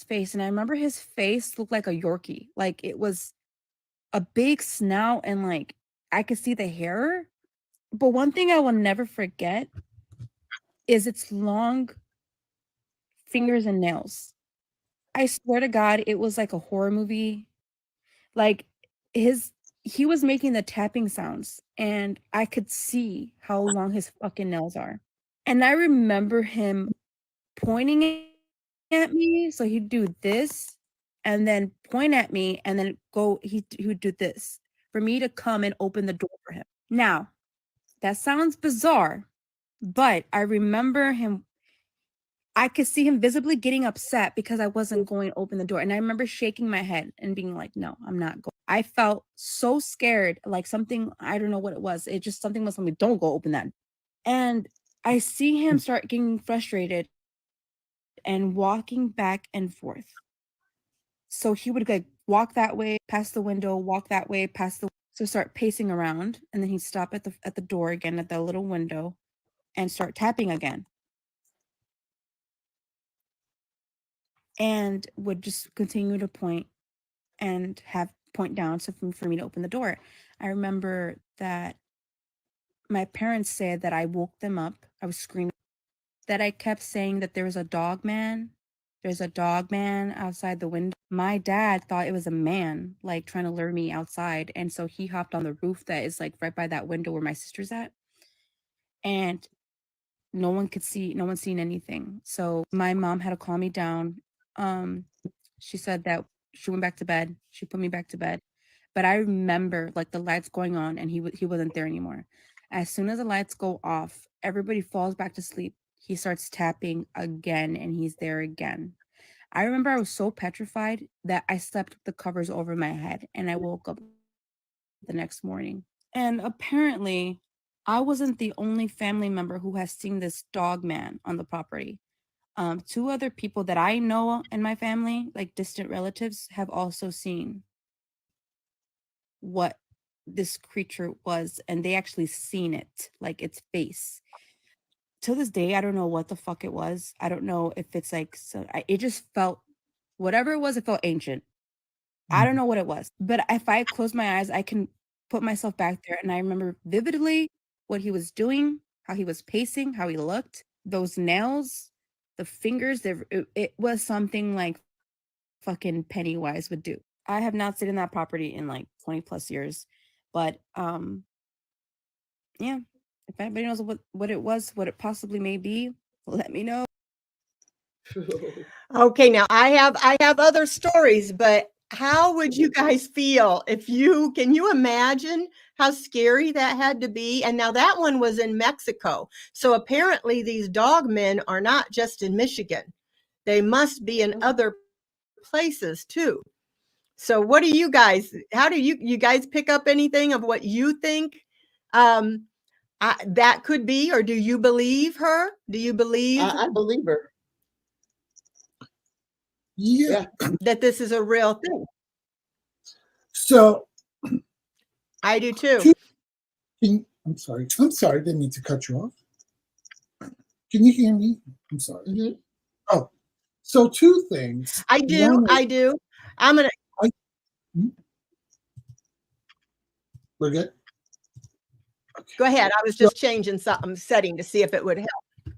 face, and I remember his face looked like a Yorkie. Like, it was a big snout and, like, I could see the hair. But one thing I will never forget is its long fingers and nails. I swear to God, it was like a horror movie. Like, his he was making the tapping sounds, and I could see how long his fucking nails are. And I remember him pointing at me, so he'd do this, and then point at me, and then he would do this for me to come and open the door for him. Now, that sounds bizarre, but I remember him I could see him visibly getting upset because I wasn't going to open the door, and I remember shaking my head and being like, "No, I'm not going." I felt so scared, like something I don't know what it was. It just something was telling me, "Don't go open that." And I see him start getting frustrated and walking back and forth. So he would like walk that way, past the window, walk that way, past the so start pacing around, and then he'd stop at the door again at the little window and start tapping again. And would just continue to point and have point down so for me to open the door. I remember that my parents said that I woke them up. I was screaming, that I kept saying that there was a dog man. There's a dog man outside the window. My dad thought it was a man, like trying to lure me outside. And so he hopped on the roof that is like right by that window where my sister's at. And no one's seen anything. So my mom had to calm me down. She said that she went back to bed. She put me back to bed. But I remember like the lights going on and he wasn't there anymore. As soon as the lights go off, everybody falls back to sleep. He starts tapping again and he's there again. I remember I was so petrified that I slept with the covers over my head and I woke up the next morning. And apparently, I wasn't the only family member who has seen this dog man on the property. Two other people that I know in my family, like distant relatives, have also seen what this creature was, and they actually seen it, like its face. To this day, I don't know what the fuck it was. I don't know if it's like it just felt whatever it was, it felt ancient. I don't know what it was, but if I close my eyes, I can put myself back there, and I remember vividly what he was doing, how he was pacing, how he looked, those nails, the fingers. It was something like fucking Pennywise would do. I have not stayed in that property in like 20 plus years, but yeah. If anybody knows what it was, what it possibly may be, let me know. Okay, now I have other stories, but how would you guys feel if can you imagine how scary that had to be? And now that one was in Mexico. So apparently these dog men are not just in Michigan. They must be in other places too. So what do you guys how do you guys pick up anything of what you think that could be, or do you believe her? Do you believe I believe her. Yeah. that this is a real thing? So I do too. I'm sorry. I'm sorry. Didn't mean to cut you off. Can you hear me? I'm sorry. Mhm. Oh, so two things. I do. One is I do. I'm gonna I, hmm? We're good. go ahead. I was So, just changing some setting to see if it would help.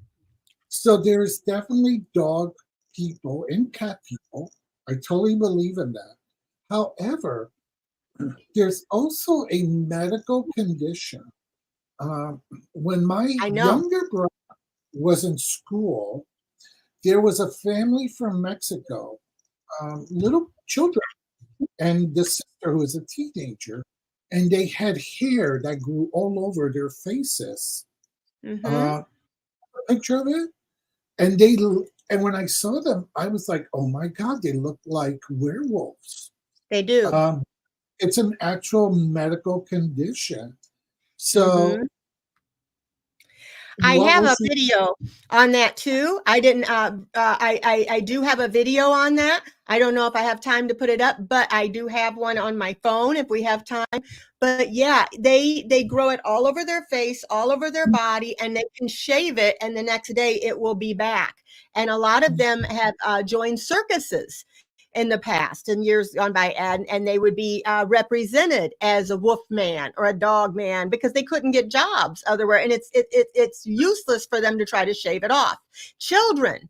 so there's definitely dog people and cat people. I totally believe in that. However, there's also a medical condition. Um, when my I know. younger brother was in school, there was a family from Mexico, little children, and the sister who was a teenager, and they had hair that grew all over their faces. Mm-hmm. A picture of it, and when I saw them, I was like, "Oh my god, they look like werewolves." They do. Um, it's an actual medical condition. Mm-hmm. So I What have a was the video on that too. I didn't. I do have a video on that. I don't know if I have time to put it up, but I do have one on my phone if we have time. But yeah, they grow it all over their face, all over their body, and they can shave it, and the next day it will be back. And a lot of them have joined circuses in the past and years gone by, and they would be represented as a wolf man or a dog man because they couldn't get jobs otherwhere, and it's useless for them to try to shave it off. Children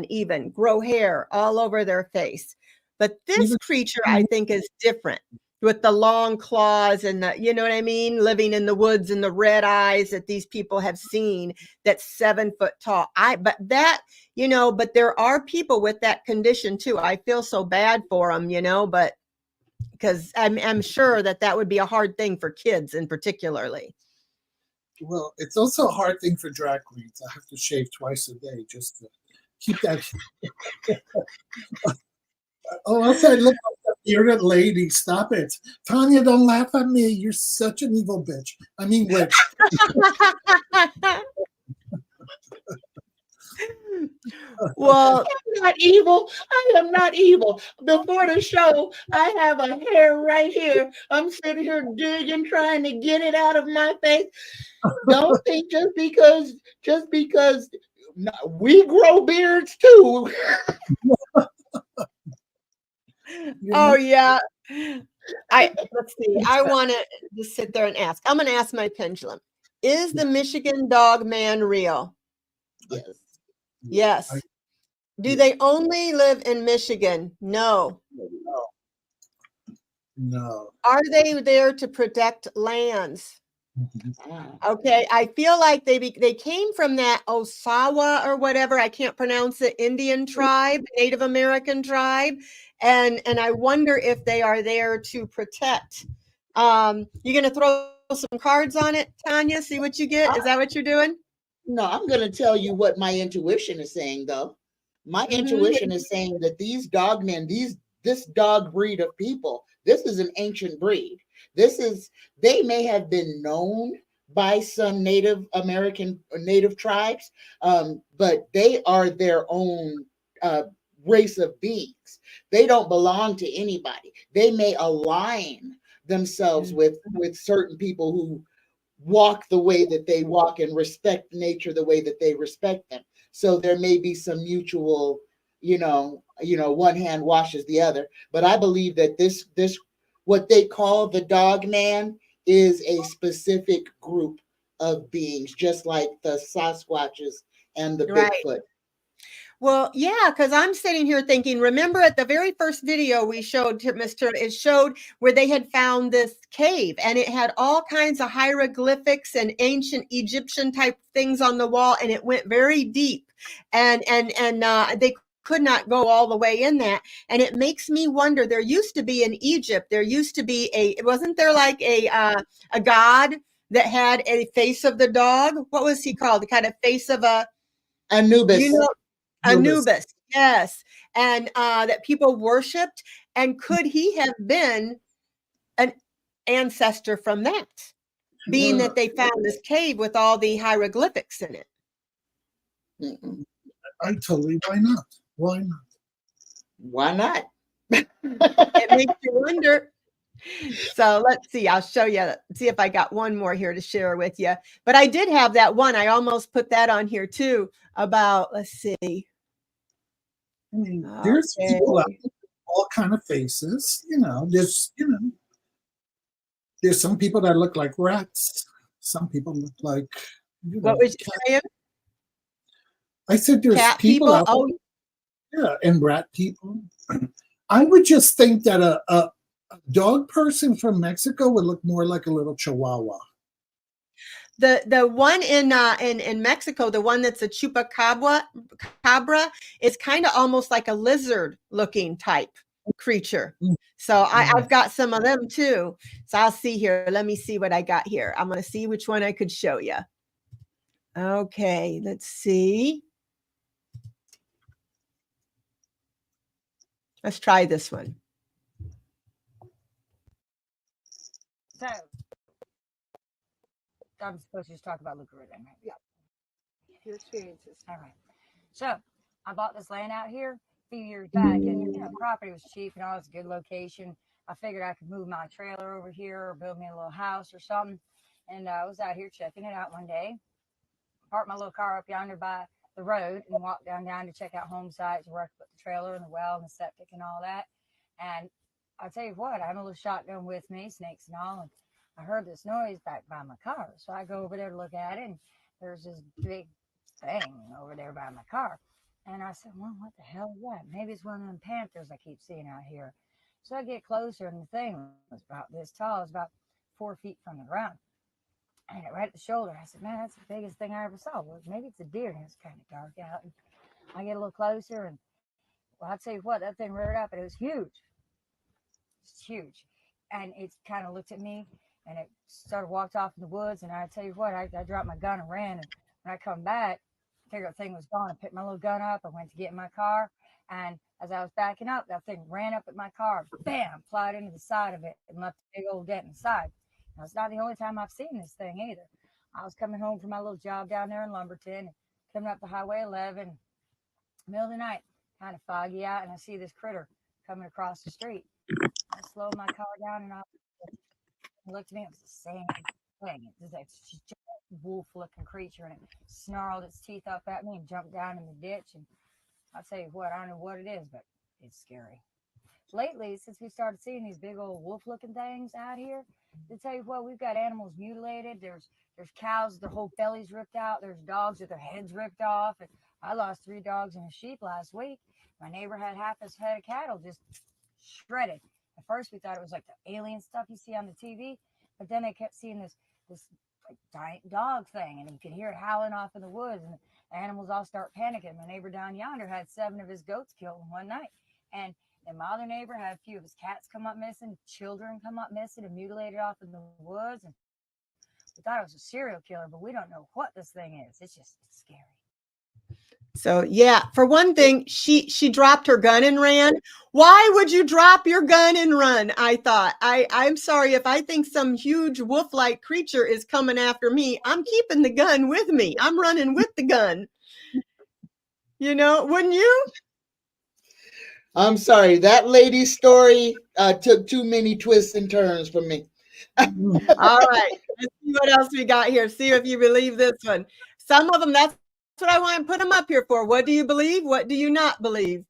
even grow hair all over their face, but this even creature I think is different with the long claws and the, you know what I mean, living in the woods and the red eyes that these people have seen, that's 7 foot tall. But that, you know, but there are people with that condition too. I feel so bad for them, you know, but because I'm sure that would be a hard thing for kids in particularly. well, it's also a hard thing for drag queens. I have to shave twice a day just to keep that. Oh, outside, look like that bearded lady. Stop it. Tanya, don't laugh at me. You're such an evil bitch. I mean, witch. Well, I'm not evil. I am not evil. Before the show, I have a hair right here. I'm sitting here digging, trying to get it out of my face. Don't think just because we grow beards too. oh yeah. Let's see. I want to just sit there and ask. I'm going to ask my pendulum. Is the Michigan dog man real? Yes. Yes. Do they only live in Michigan? No. No. Are they there to protect lands? Okay, I feel like they came from that Osawa or whatever, I can't pronounce it, Indian tribe, Native American tribe, and I wonder if they are there to protect. You gonna throw some cards on it, Tanya? See what you get. Is that what you're doing? No, I'm going to tell you what my intuition is saying, though. My intuition is saying that these dog men, this dog breed of people, this is an ancient breed. They may have been known by some Native American or Native tribes, but they are their own race of beings. They don't belong to anybody. They may align themselves with certain people who walk the way that they walk and respect nature the way that they respect them. So there may be some mutual, one hand washes the other. But I believe that this what they call the dog man is a specific group of beings, just like the Sasquatches and the Right. Bigfoot. Well, yeah, because I'm sitting here thinking, remember at the very first video we showed to Mr. It showed where they had found this cave and it had all kinds of hieroglyphics and ancient Egyptian type things on the wall, and it went very deep. And they could not go all the way in that. And it makes me wonder, there used to be in Egypt, wasn't there like a god that had a face of the dog? What was he called? The kind of face of a Anubis. you know, Anubis, yes, and that people worshipped. And could he have been an ancestor from that, being that they found this cave with all the hieroglyphics in it? I totally, why not? Why not? Why not? It makes you wonder. So let's see. I'll show you. See if I got one more here to share with you. But I did have that one. I almost put that on here too. About, let's see. I mean, there's people out there with all kind of faces. There's some people that look like rats. Some people look like. What was you saying? I said there's Cat people out there. Oh, Yeah, and rat people. I would just think that a dog person from Mexico would look more like a little chihuahua. the one in Mexico, the one that's a chupacabra, is kind of almost like a lizard looking type creature. So I've got some of them too. So I'll see here. Let me see what I got here. I'm going to see which one I could show you. Okay, let's see. Let's try this one. So I'm supposed to just talk about Luca right now. Yeah. few experiences. All right. So I bought this land out here a few years back, and property was cheap and all. It's a good location. I figured I could move my trailer over here or build me a little house or something. And I was out here checking it out one day, parked my little car up yonder by the road and walked down to check out home sites where I could put the trailer and the well and the septic and all that. And I'll tell you what, I have a little shotgun with me, snakes and all, and I heard this noise back by my car. So I go over there to look at it, and there's this big thing over there by my car. And I said, well, what the hell is that? Maybe it's one of them panthers I keep seeing out here. So I get closer, and the thing was about this tall. It's about 4 feet from the ground. And it right at the shoulder. I said, man, that's the biggest thing I ever saw. Well, maybe it's a deer, and it's kind of dark out. And I get a little closer, and well, I'll tell you what, that thing reared up, and it was huge. It's huge. And it kind of looked at me, and it started walked off in the woods. And I tell you what, I dropped my gun and ran. And when I come back, I figured the thing was gone. I picked my little gun up. I went to get in my car. And as I was backing up, that thing ran up at my car, bam, plowed into the side of it and left a big old dent in the side. Now, it's not the only time I've seen this thing either. I was coming home from my little job down there in Lumberton, coming up the Highway 11, middle of the night, kind of foggy out, and I see this critter coming across the street. I slowed my car down, and I looked at me. It was the same thing. It was like a wolf-looking creature, and it snarled its teeth up at me and jumped down in the ditch. And I'll tell you what, I don't know what it is, but it's scary. Lately, since we started seeing these big old wolf-looking things out here, to tell you what, we've got animals mutilated. There's cows, their whole bellies ripped out. There's dogs with their heads ripped off. And I lost 3 dogs and a sheep last week. My neighbor had half his head of cattle just shredded. At first, we thought it was like the alien stuff you see on the TV, but then I kept seeing this like giant dog thing, and you could hear it howling off in the woods, and the animals all start panicking. My neighbor down yonder had 7 of his goats killed in one night, and my other neighbor had a few of his cats come up missing, children come up missing and mutilated off in the woods. And we thought it was a serial killer, but we don't know what this thing is. It's scary. So yeah, for one thing, she dropped her gun and ran. Why would you drop your gun and run? I thought. I'm sorry if I think some huge wolf-like creature is coming after me. I'm keeping the gun with me. I'm running with the gun. Wouldn't you? I'm sorry, that lady's story took too many twists and turns for me. All right, let's see what else we got here. See if you believe this one. Some of them, that's what I want to put them up here for. What do you believe? What do you not believe?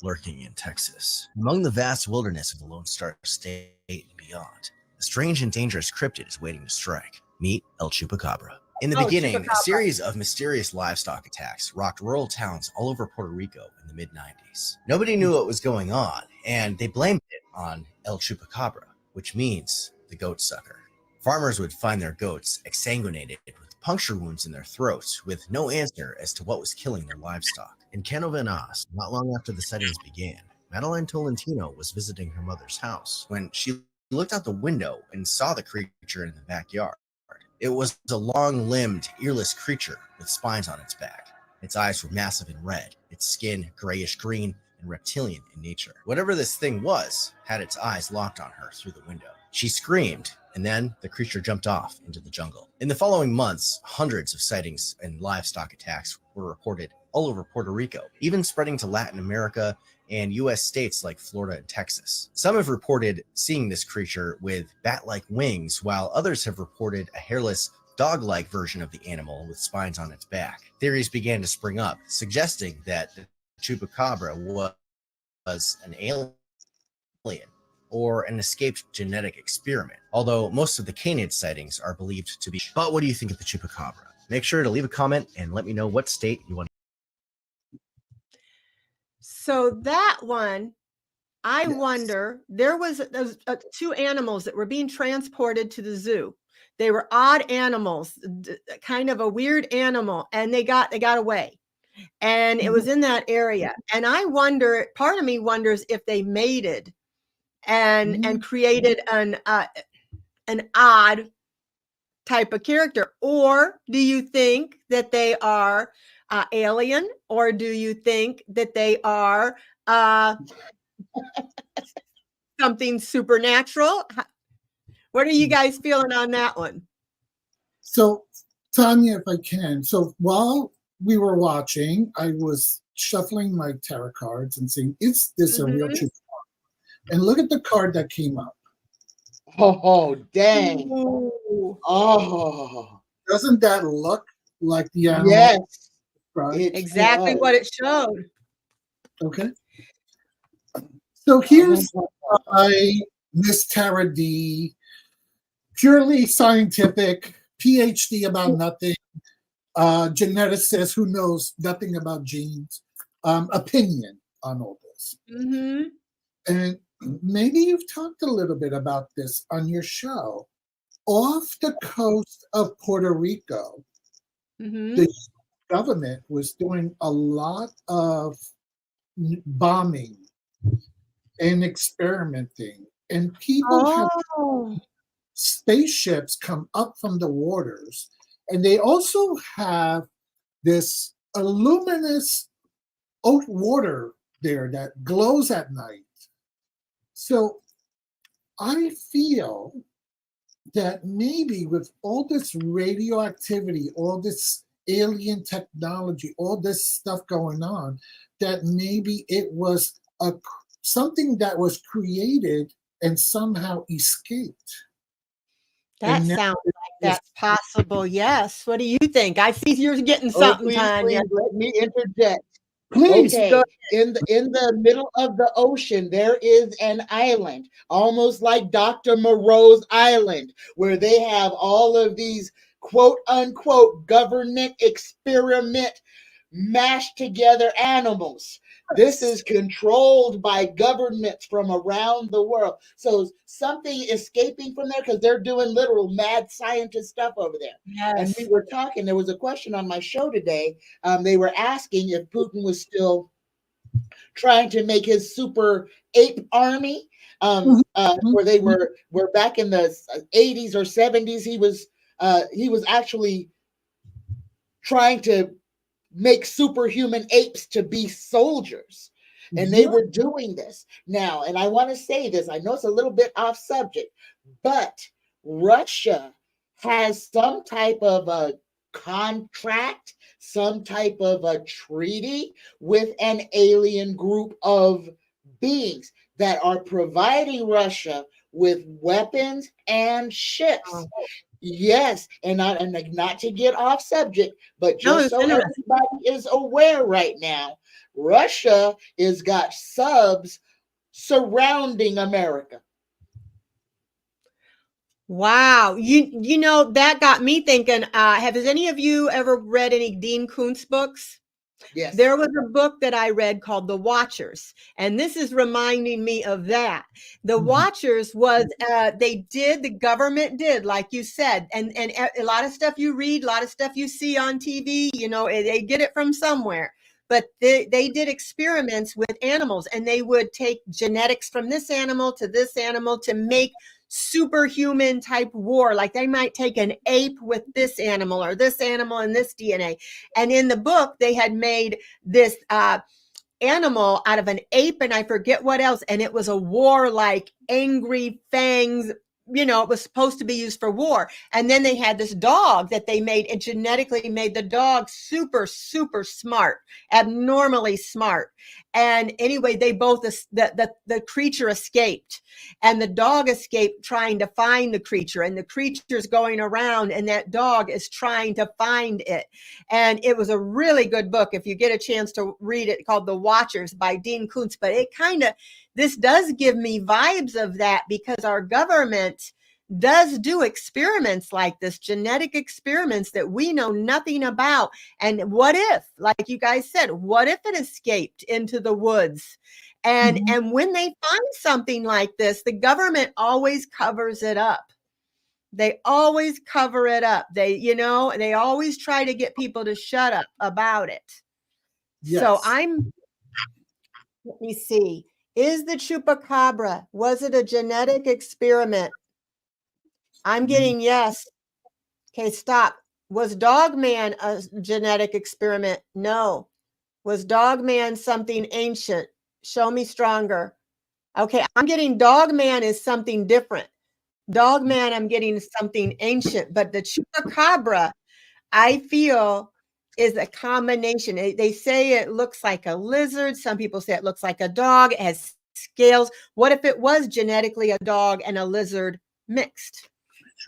Lurking in Texas, among the vast wilderness of the Lone Star State and beyond, a strange and dangerous cryptid is waiting to strike. Meet El Chupacabra. In the beginning, Chupacabra. A series of mysterious livestock attacks rocked rural towns all over Puerto Rico in the mid-90s. Nobody knew what was going on, and they blamed it on El Chupacabra, which means the goat sucker. Farmers would find their goats exsanguinated with puncture wounds in their throats, with no answer as to what was killing their livestock. In Canovenas, not long after the sightings began, Madeline Tolentino was visiting her mother's house when she looked out the window and saw the creature in the backyard. It was a long-limbed, earless creature with spines on its back. Its eyes were massive and red, its skin grayish-green and reptilian in nature. Whatever this thing was had its eyes locked on her through the window. She screamed, and then the creature jumped off into the jungle. In the following months, hundreds of sightings and livestock attacks were reported all over Puerto Rico, even spreading to Latin America and U.S. states like Florida and Texas. Some have reported seeing this creature with bat-like wings, while others have reported a hairless, dog-like version of the animal with spines on its back. Theories began to spring up, suggesting that the Chupacabra was an alien or an escaped genetic experiment, although most of the canid sightings are believed to be. But what do you think of the Chupacabra? Make sure to leave a comment and let me know what state you want. So that one, I wonder, there was 2 animals that were being transported to the zoo. They were odd animals, kind of a weird animal, and they got away. And it was in that area. And I wonder, part of me wonders if they mated and created an odd type of character. Or do you think that they are alien, or do you think that they are something supernatural? What are you guys feeling on that one? So, Tanya, if I can, so while we were watching, I was shuffling my tarot cards and saying, "Is this a real Mhm. truth?" And look at the card that came up. Oh, dang. Ooh, Oh, Doesn't that look like the animal? yes, Right. it exactly does. what it showed. Okay. So Oh, here's my Miss Tara D, purely scientific, PhD about nothing, geneticist who knows nothing about genes, opinion on all this. Mhm. And maybe you've talked a little bit about this on your show. Off the coast of Puerto Rico, the Mhm. government was doing a lot of bombing and experimenting, and people have Oh. spaceships come up from the waters, and they also have this luminous water there that glows at night. So I feel that maybe with all this radioactivity, all this alien technology, all this stuff going on, that maybe it was something that was created and somehow escaped. That And now sounds like it's that's possible. Yes. What do you think? I see you're getting oh, something, please, Tanya. please let me interject. please. Go. Okay, in the middle of the ocean, there is an island, almost like Dr. Moreau's Island, where they have all of these quote unquote government experiment mashed together animals. This is controlled by governments from around the world. So something escaping from there because they're doing literal mad scientist stuff over there. And we Yes. were talking, there was a question on my show today. They were asking if Putin was still trying to make his super ape army, Mhm, mhm, where they mhm. were back in the 80s or 70s. He was actually trying to make superhuman apes to be soldiers. And they Yeah. were doing this now. And I want to say this, I know it's a little bit off subject, but Russia has some type of a contract, some type of a treaty with an alien group of beings that are providing Russia with weapons and ships. Oh. Yes, and not to get off subject, but No, just it's so interesting. everybody is aware right now, Russia is got subs surrounding America. Wow. You know, that got me thinking, has any of you ever read any Dean Koontz books? Yes. There was a book that I read called The Watchers, and this is reminding me of that. The Mhm. Watchers was the government did, like you said, and a lot of stuff you read, a lot of stuff you see on TV, you know, they get it from somewhere. But they did experiments with animals, and they would take genetics from this animal to make superhuman type war. Like they might take an ape with this animal or this animal and this DNA. And in the book, they had made this animal out of an ape and I forget what else. And it was a war-like angry fangs. You know, it was supposed to be used for war. And then they had this dog that they made and genetically made the dog super, super smart, abnormally smart. And anyway, they both, the creature escaped and the dog escaped trying to find the creature. And the creature's going around and that dog is trying to find it. And it was a really good book if you get a chance to read it, called The Watchers by Dean Koontz. But it kind of, this does give me vibes of that because our government does do experiments like this, genetic experiments that we know nothing about. And what if, like you guys said, what if it escaped into the woods? Mhm. And when they find something like this, the government always covers it up. They always cover it up. They always try to get people to shut up about it. So Yes. let me see. Is the chupacabra, was it a genetic experiment? I'm Mhm. getting yes. Okay, stop. Was Dogman a genetic experiment? No. Was Dogman something ancient? Show me stronger. Okay, I'm getting Dogman is something different. Dogman, I'm getting something ancient, but the chupacabra, I feel, is a combination. They say it looks like a lizard. Some people say it looks like a dog. It has scales. What if it was genetically a dog and a lizard mixed,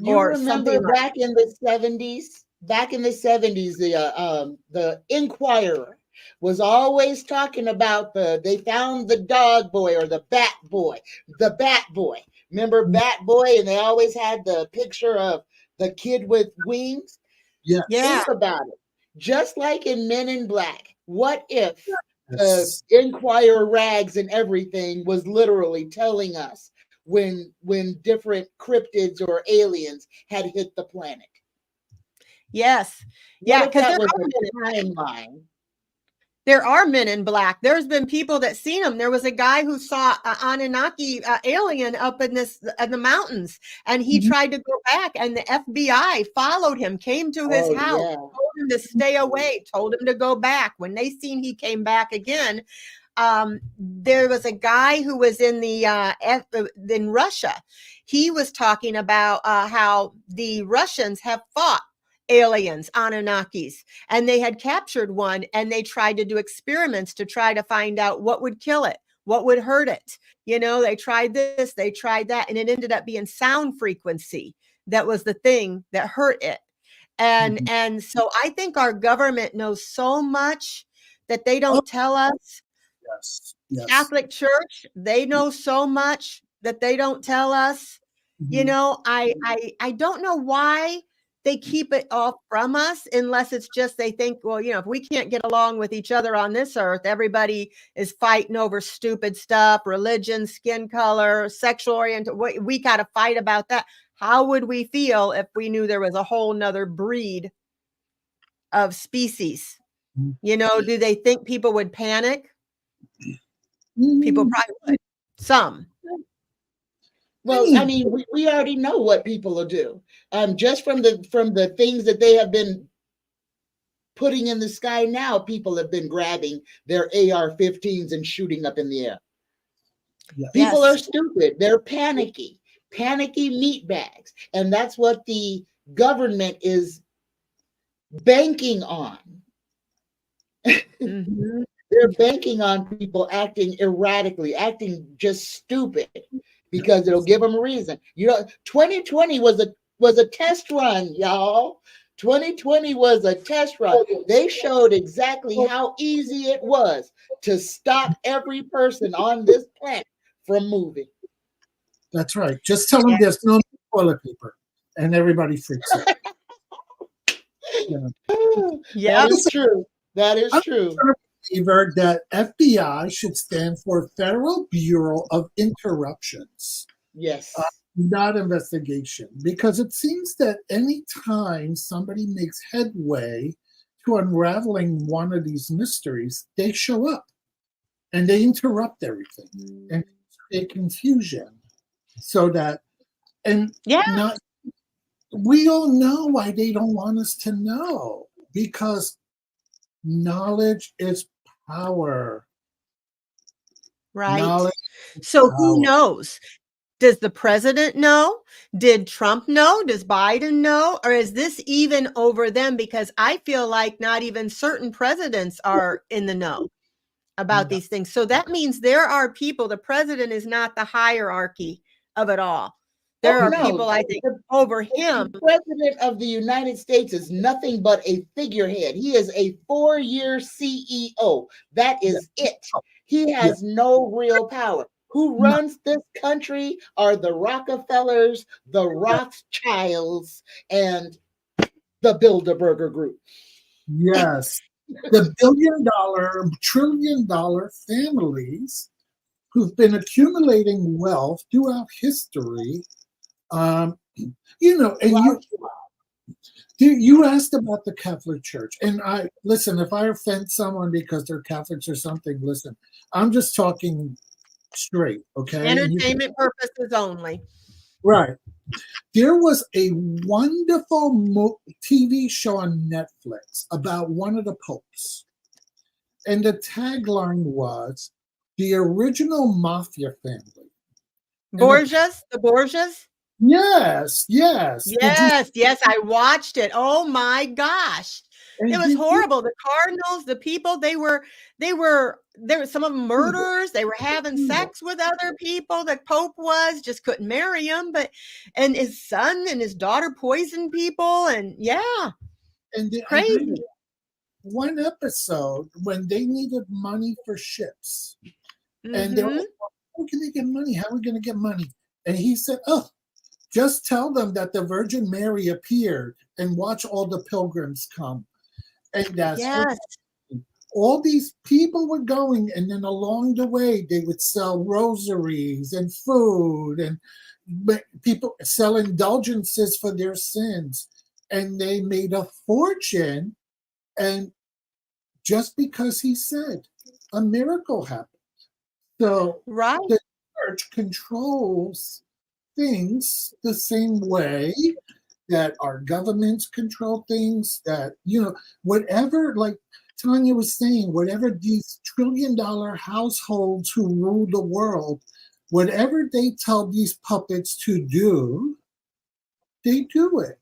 You or something remember like? back in the 70s? Back in the 70s, the Inquirer was always talking about they found the dog boy or the bat boy. The bat boy. Remember Bat Boy? And they always had the picture of the kid with wings. Yes. Yeah. Think about it. Just like in Men in Black, what if the Yes. Inquirer rags and everything was literally telling us when different cryptids or aliens had hit the planet? Yes. What Yeah, if because that was a timeline? there are men in black. There's been people that seen them. There was a guy who saw an Anunnaki alien up in the mountains, and he tried to go back, and the FBI followed him, came to his Oh house, yeah. told him to stay away, told him to go back. When they seen he came back again, there was a guy who was in in Russia. He was talking about how the Russians have fought aliens, Anunnakis, and they had captured one, and they tried to do experiments to try to find out what would kill it, what would hurt it. You know, they tried this, they tried that, and it ended up being sound frequency that was the thing that hurt it. And so I think our government knows so much that they Oh, don't tell us. yes. Yes. Catholic Church, they know so much that they don't tell us. You know, I don't know why they keep it all from us, unless it's just they think, well, you know, if we can't get along with each other on this earth, everybody is fighting over stupid stuff, religion, skin color, sexual orientation. We got to fight about that. How would we feel if we knew there was a whole nother breed of species? You know, do they think people would panic? People probably would. Some. Well, I mean, we already know what people will do. Just from the things that they have been putting in the sky now, people have been grabbing their AR-15s and shooting up in the air. Yes. People are stupid. They're panicky meatbags. And that's what the government is banking on. Mhm. They're banking on people acting erratically, acting just stupid, because it'll give them a reason. You know, 2020 was a test run, y'all. 2020 was a test run. They showed exactly how easy it was to stop every person on this planet from moving. That's right. Just tell them there's no toilet paper, and everybody freaks out. Yeah. That is true. That is I'm true. a believer that FBI should stand for Federal Bureau of Interruptions, Yes. not investigation, because it seems that any time somebody makes headway to unraveling one of these mysteries, they show up and they interrupt everything and create confusion, so that not. We all know why they don't want us to know, because knowledge is power. Right. Knowledge So power. who knows? Does the president know? Did Trump know? Does Biden know? Or is this even over them? Because I feel like not even certain presidents are in the know about these things. So that means there are people, the president is not the hierarchy of it all. There are people, I think, over him. The president of the United States is nothing but a figurehead. He is a 4-year CEO. That is it. He has no real power. Who runs this country are the Rockefellers, the Rothschilds, and the Bilderberger Group. Yes. The $1 billion, $1 trillion families who've been accumulating wealth throughout history. You know, and you asked about the Catholic Church, and I listen. If I offend someone because they're Catholics or something, listen. I'm just talking straight, okay? Entertainment purposes only. Right. There was a wonderful TV show on Netflix about one of the popes, and the tagline was the original mafia family. Borgias, the Borgias. Yes, yes. Yes, I watched it. Oh my gosh. It And was did you horrible. The Cardinals, the people, there were some of them murderers. They were having sex with other people. The Pope just couldn't marry them, and his son and his daughter poisoned people, and yeah, and I crazy. remember one episode when they needed money for ships, and they were Mhm. like, "How can they get money? How are we going to get money?" And he said, "Oh, just tell them that the Virgin Mary appeared, and watch all the pilgrims come." And that's what Yes. all these people were going, and then along the way they would sell rosaries and food, and people sell indulgences for their sins, and they made a fortune. And just because he said, a miracle happened. So Right. the church controls things the same way that our governments control things, that, whatever, like Tanya was saying, whatever these $1 trillion households who rule the world, whatever they tell these puppets to do, they do it.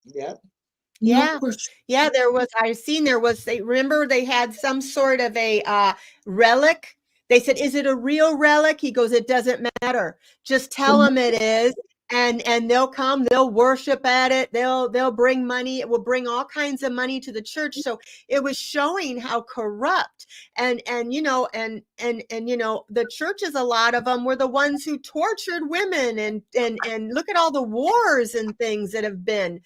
Yep. No Yeah. question. Yeah, they remember they had some sort of a relic. They said, "Is it a real relic?" He goes, "It doesn't matter. Just tell them it is." And they'll come, they'll worship at it. They'll bring money. It will bring all kinds of money to the church. So it was showing how corrupt and the churches, a lot of them were the ones who tortured women and look at all the wars and things that have been.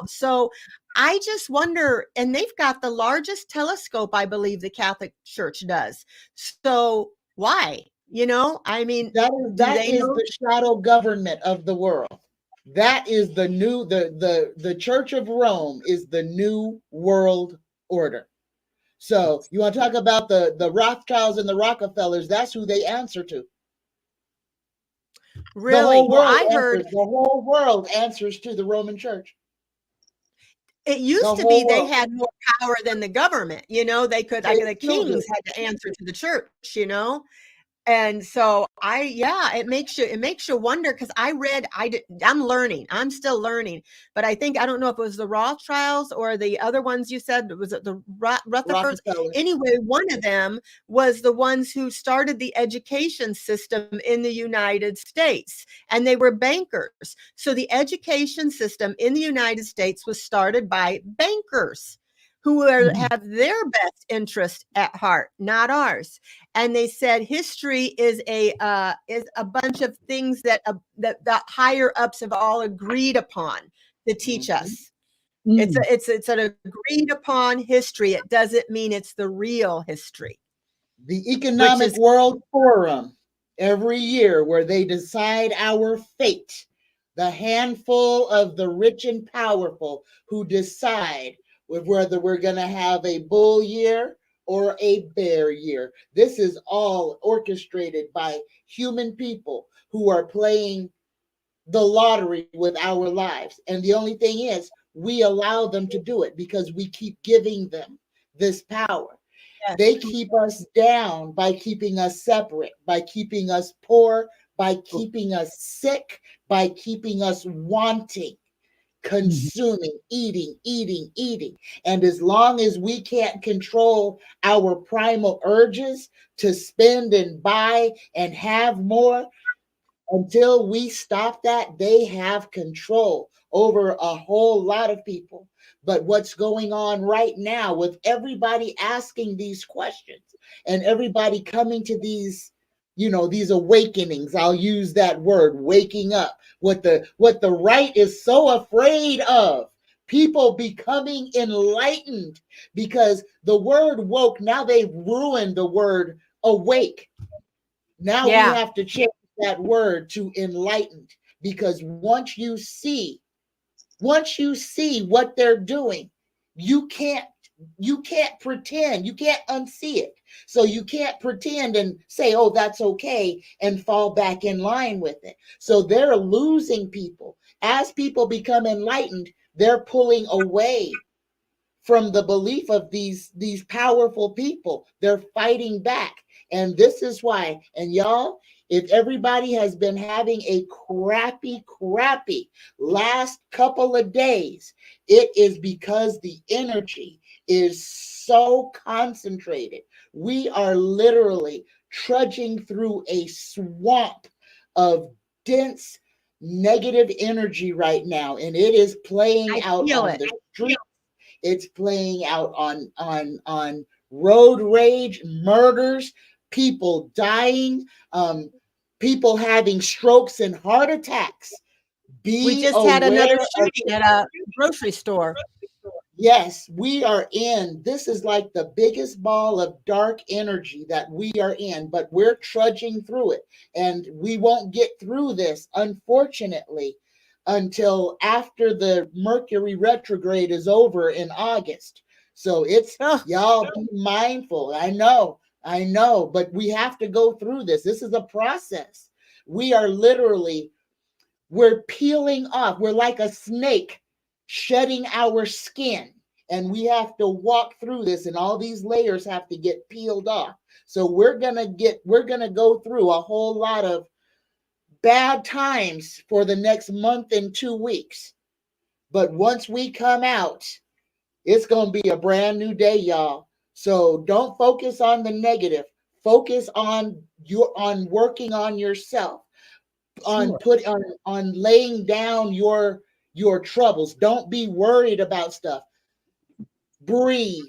So I just wonder, and they've got the largest telescope, I believe the Catholic Church does. So why? I mean, do That they is know? the shadow government of the world. That is the new the Church of Rome is the new world order. So you want to talk about the Rothschilds and the Rockefellers? That's who they answer to. Really? Well, I heard The whole world answers to the Roman Church. it The used to be whole they world. had more power than the government. They The still kings do. had to answer to the church. And so it makes you wonder, because I'm learning, I'm still learning, but I don't know if it was the Rothschilds or the other ones you said. Was it the Rutherfords? Rockefeller. Anyway, one of them was the ones who started the education system in the United States, and they were bankers. So the education system in the United States was started by bankers who have their best interest at heart, not ours. And they said history is a bunch of things that the higher ups have all agreed upon to teach Mhm. us. It's an agreed upon history. It doesn't mean it's the real history, The which Economic is World Forum every year, where they decide our fate. The handful of the rich and powerful who decide whether we're going to have a bull year or a bear year. This is all orchestrated by human people who are playing the lottery with our lives. And the only thing is, we allow them to do it because we keep giving them this power. yes, They keep us down by keeping us separate, by keeping us poor, by keeping us sick, by keeping us wanting, consuming, eating, eating, eating. And as long as we can't control our primal urges to spend and buy and have more, until we stop that, they have control over a whole lot of people. But what's going on right now with everybody asking these questions and everybody coming to these awakenings, I'll use that word, waking up, what the right is so afraid of, people becoming enlightened, because the word woke, now they've ruined the word awake. Now we yeah, have to change that word to enlightened, because once you see what they're doing, you can't pretend, you can't unsee it. So you can't pretend and say, oh, that's okay, and fall back in line with it. So they're losing people. As people become enlightened, they're pulling away from the belief of these powerful people. They're fighting back. And this is why. And y'all, if everybody has been having a crappy last couple of days, it is because the energy is so concentrated. We are literally trudging through a swamp of dense negative energy right now, and it is playing I out feel on it. the street. It's playing out on road rage, murders, people dying, people having strokes and heart attacks. We Be just had aware another of. shooting at a grocery store. Yes, we are in. This is like the biggest ball of dark energy that we are in, but we're trudging through it. And we won't get through this, unfortunately, until after the Mercury retrograde is over in August. So it's, Oh, y'all be mindful. I know, but we have to go through this. This is a process. We are literally, we're peeling off. We're like a snake shedding our skin. And we have to walk through this, and all these layers have to get peeled off. So we're gonna go through a whole lot of bad times for the next month and 2 weeks. But once we come out, it's gonna be a brand new day, y'all. So don't focus on the negative. Focus on working on yourself, on Sure. on laying down your troubles. Don't be worried about stuff. Breathe.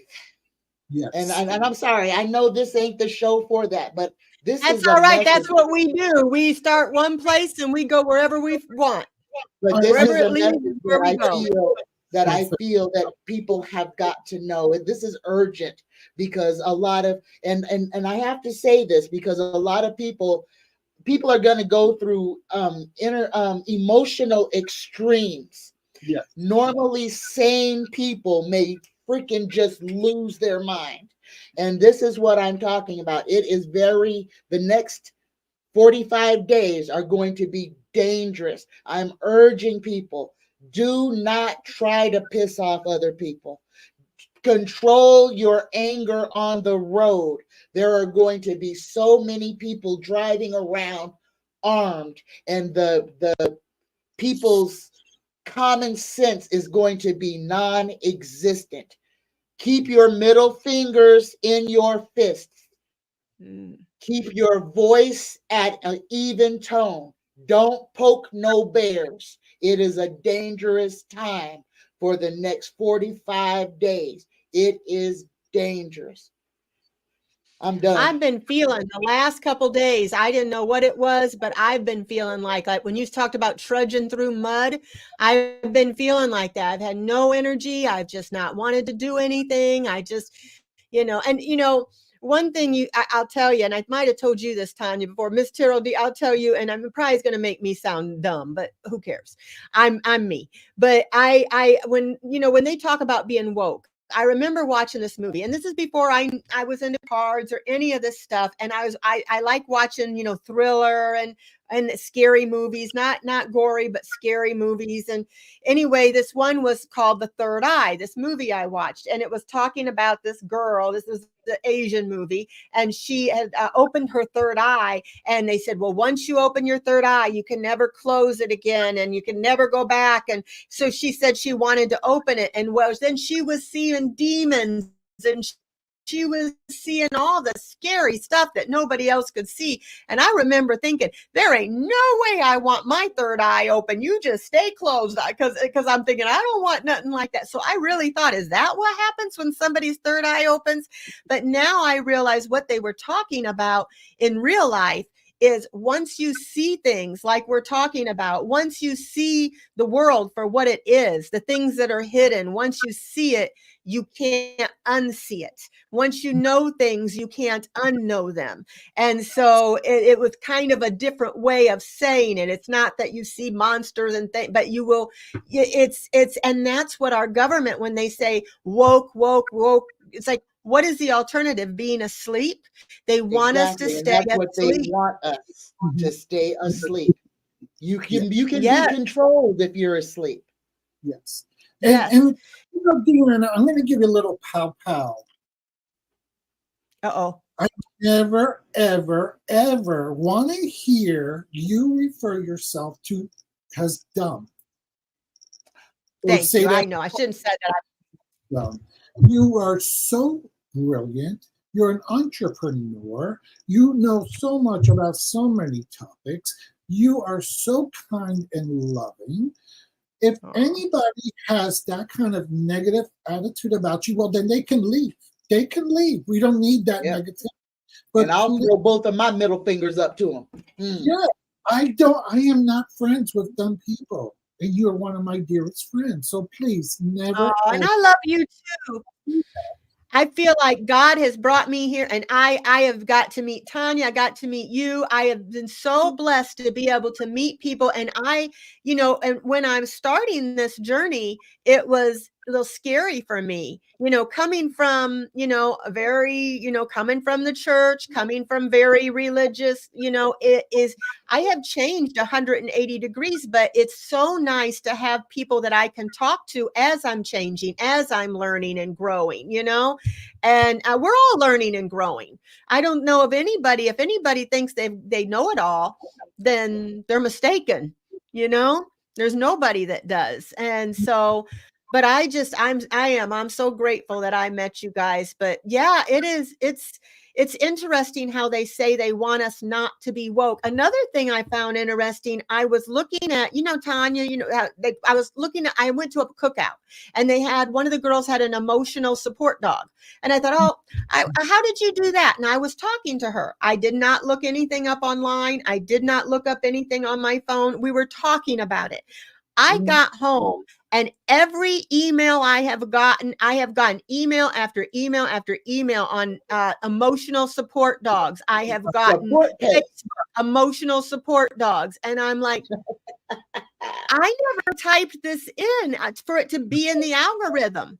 And, Yes. and I'm sorry, I know this ain't the show for that, but this that's is a all right. message. That's what we do. We start one place and we go wherever we want. But I, this I, Wherever is it a leads message is where we go. yes. that people have got to know. And this is urgent because a lot of, and I have to say this because a lot of people are going to go through emotional extremes. Yes. Normally sane people may freaking just lose their mind. And this is what I'm talking about. It is the next 45 days are going to be dangerous. I'm urging people, do not try to piss off other people. Control your anger on the road. There are going to be so many people driving around armed, and the people's common sense is going to be non-existent. Keep your middle fingers in your fists. Keep your voice at an even tone. Don't poke no bears. It is a dangerous time for the next 45 days. It is dangerous. I'm done. I've been feeling the last couple days, I didn't know what it was, but I've been feeling like when you talked about trudging through mud, I've been feeling like that. I've had no energy. I've just not wanted to do anything. I just, and one thing I'll tell you, and I might have told you this, Tanya, before, Miss Terrell, I'll tell you, and I'm probably going to make me sound dumb, but who cares? I'm me. But when they talk about being woke, I remember watching this movie, and this is before I was into cards or any of this stuff. And I like watching, thriller and scary movies, not gory, but scary movies. And anyway, this one was called The Third Eye, this movie I watched, and it was talking about this girl. This was the Asian movie, and she had opened her third eye, and they said, well, once you open your third eye, you can never close it again, and you can never go back. And so she said she wanted to open it, and then she was seeing demons, and she was seeing all the scary stuff that nobody else could see. And I remember thinking, there ain't no way I want my third eye open. You just stay closed, because I'm thinking, I don't want nothing like that. So I really thought, is that what happens when somebody's third eye opens? But now I realize what they were talking about in real life is, once you see things like we're talking about, once you see the world for what it is, the things that are hidden, once you see it, you can't unsee it. Once you know things, you can't unknow them. And so it was kind of a different way of saying it. It's not that you see monsters and things, but you will, and that's what our government, when they say woke, it's like, what is the alternative? Being asleep? They want us to Exactly. And stay that's what they asleep. want us to Mhm. stay asleep. You can be Yes. controlled if you're asleep. Yes. Yes. And Deann, I'm going to give you a little pow pow. Uh-oh. I never, ever, ever want to hear you refer yourself to as dumb. Or Thank say you. I that know. I shouldn't have said that. dumb. You are so brilliant. You're an entrepreneur. You know so much about so many topics. You are so kind and loving. If Aw. anybody has that kind of negative attitude about you, well, then they can leave. They can leave. We don't need that Yep. negativity. But And I'll please, throw both of my middle fingers up to him. yeah, I am not friends with dumb people. And you are one of my dearest friends. So please never Oh, and I love you too. I feel like God has brought me here, and I have got to meet Tanya. I got to meet you. I have been so blessed to be able to meet people. And and when I'm starting this journey, it was a little scary for me, coming from, a very, coming from the church, coming from very religious, it is, I have changed 180 degrees, but it's so nice to have people that I can talk to as I'm changing, as I'm learning and growing, and we're all learning and growing. I don't know of anybody, if anybody thinks they know it all, then they're mistaken. There's nobody that does. And so, but I'm so grateful that I met you guys. But yeah, it's interesting how they say they want us not to be woke. Another thing I found interesting, I was looking at, Tanya, I went to a cookout, and they had, one of the girls had an emotional support dog. And I thought, oh, how did you do that? And I was talking to her. I did not look anything up online. I did not look up anything on my phone. We were talking about it. I got home, and every email I have gotten email after email after email on emotional support dogs. I have gotten Facebook emotional support dogs. And I'm like, I never typed this in for it to be in the algorithm.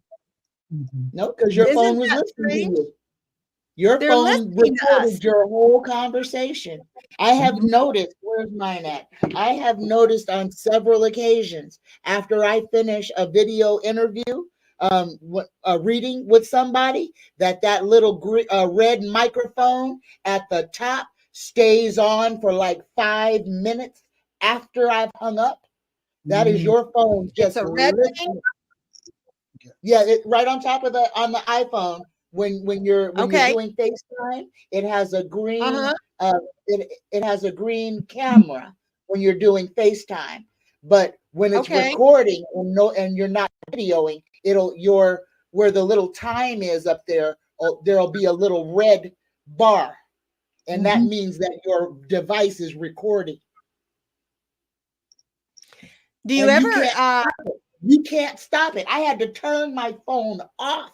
No, because your phone was listening to you. Your phone recorded your whole conversation. I have noticed, where's mine at? I have noticed on several occasions after I finish a video interview, reading with somebody, that little red microphone at the top stays on for like 5 minutes after I've hung up. That is your phone just listening. Yeah, right on top of on the iPhone. When you're doing FaceTime, it has a green it has a green camera when you're doing FaceTime. But when it's recording and you're not videoing, where the little time is up there, there'll be a little red bar, and that means that your device is recording. Do you ever you can't stop it. I had to turn my phone off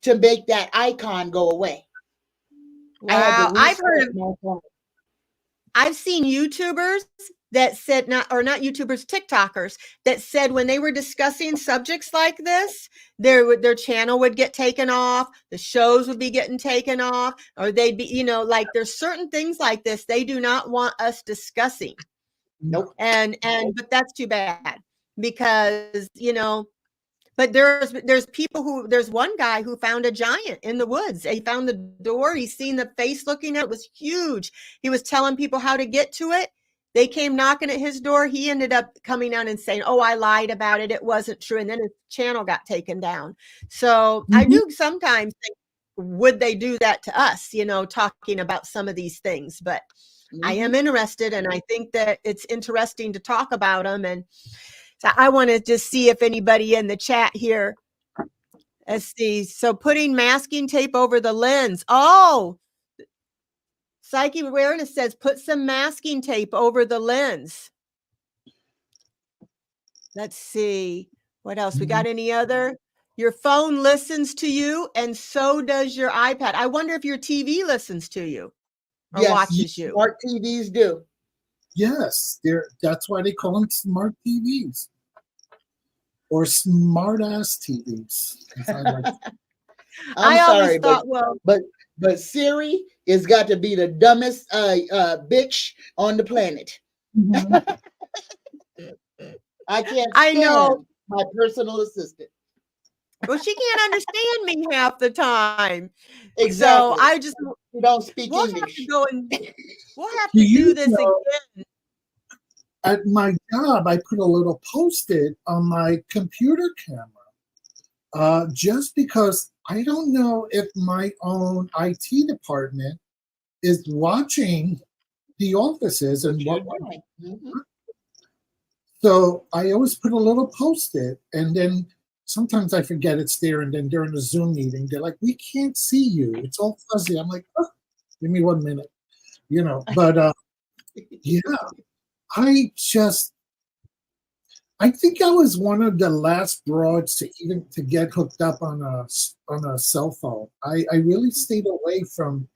to make that icon go away. Wow. I've seen YouTubers that said, not YouTubers, TikTokers that said when they were discussing subjects like this, their channel would get taken off, the shows would be getting taken off, or they'd be, like there's certain things like this they do not want us discussing. Nope. But that's too bad, because but there's people there's one guy who found a giant in the woods. He found the door. He's seen the face looking at it. It was huge. He was telling people how to get to it. They came knocking at his door. He ended up coming out and saying, oh, I lied about it. It wasn't true. And then his channel got taken down. So I do sometimes think, would they do that to us, talking about some of these things? But I am interested, and I think that it's interesting to talk about them. And so I want to just see if anybody in the chat here. Let's see. So putting masking tape over the lens. Oh, Psyche Awareness says put some masking tape over the lens. Let's see. What else? We got any other? Your phone listens to you, and so does your iPad. I wonder if your TV listens to you or watches you. Smart TVs do. Yes, that's why they call them smart TVs. Or smart ass TVs. I'm sorry, but Siri has got to be the dumbest bitch on the planet. I can't stand My personal assistant. Well, she can't understand me half the time. So Exactly. I just, You don't speak we'll have to English. go and we'll have Do to do you this know, again. at my job, I put a little post-it on my computer camera, just because I don't know if my own IT department is watching the offices What and you're what. doing. Mhm. So I always put a little post-it, and then sometimes I forget it's there. And then during the Zoom meeting, they're like, "We can't see you. It's all fuzzy." I'm like, oh, "Give me 1 minute," you know. But yeah, I just I think I was one of the last broads to even to get hooked up on a cell phone. I really stayed away from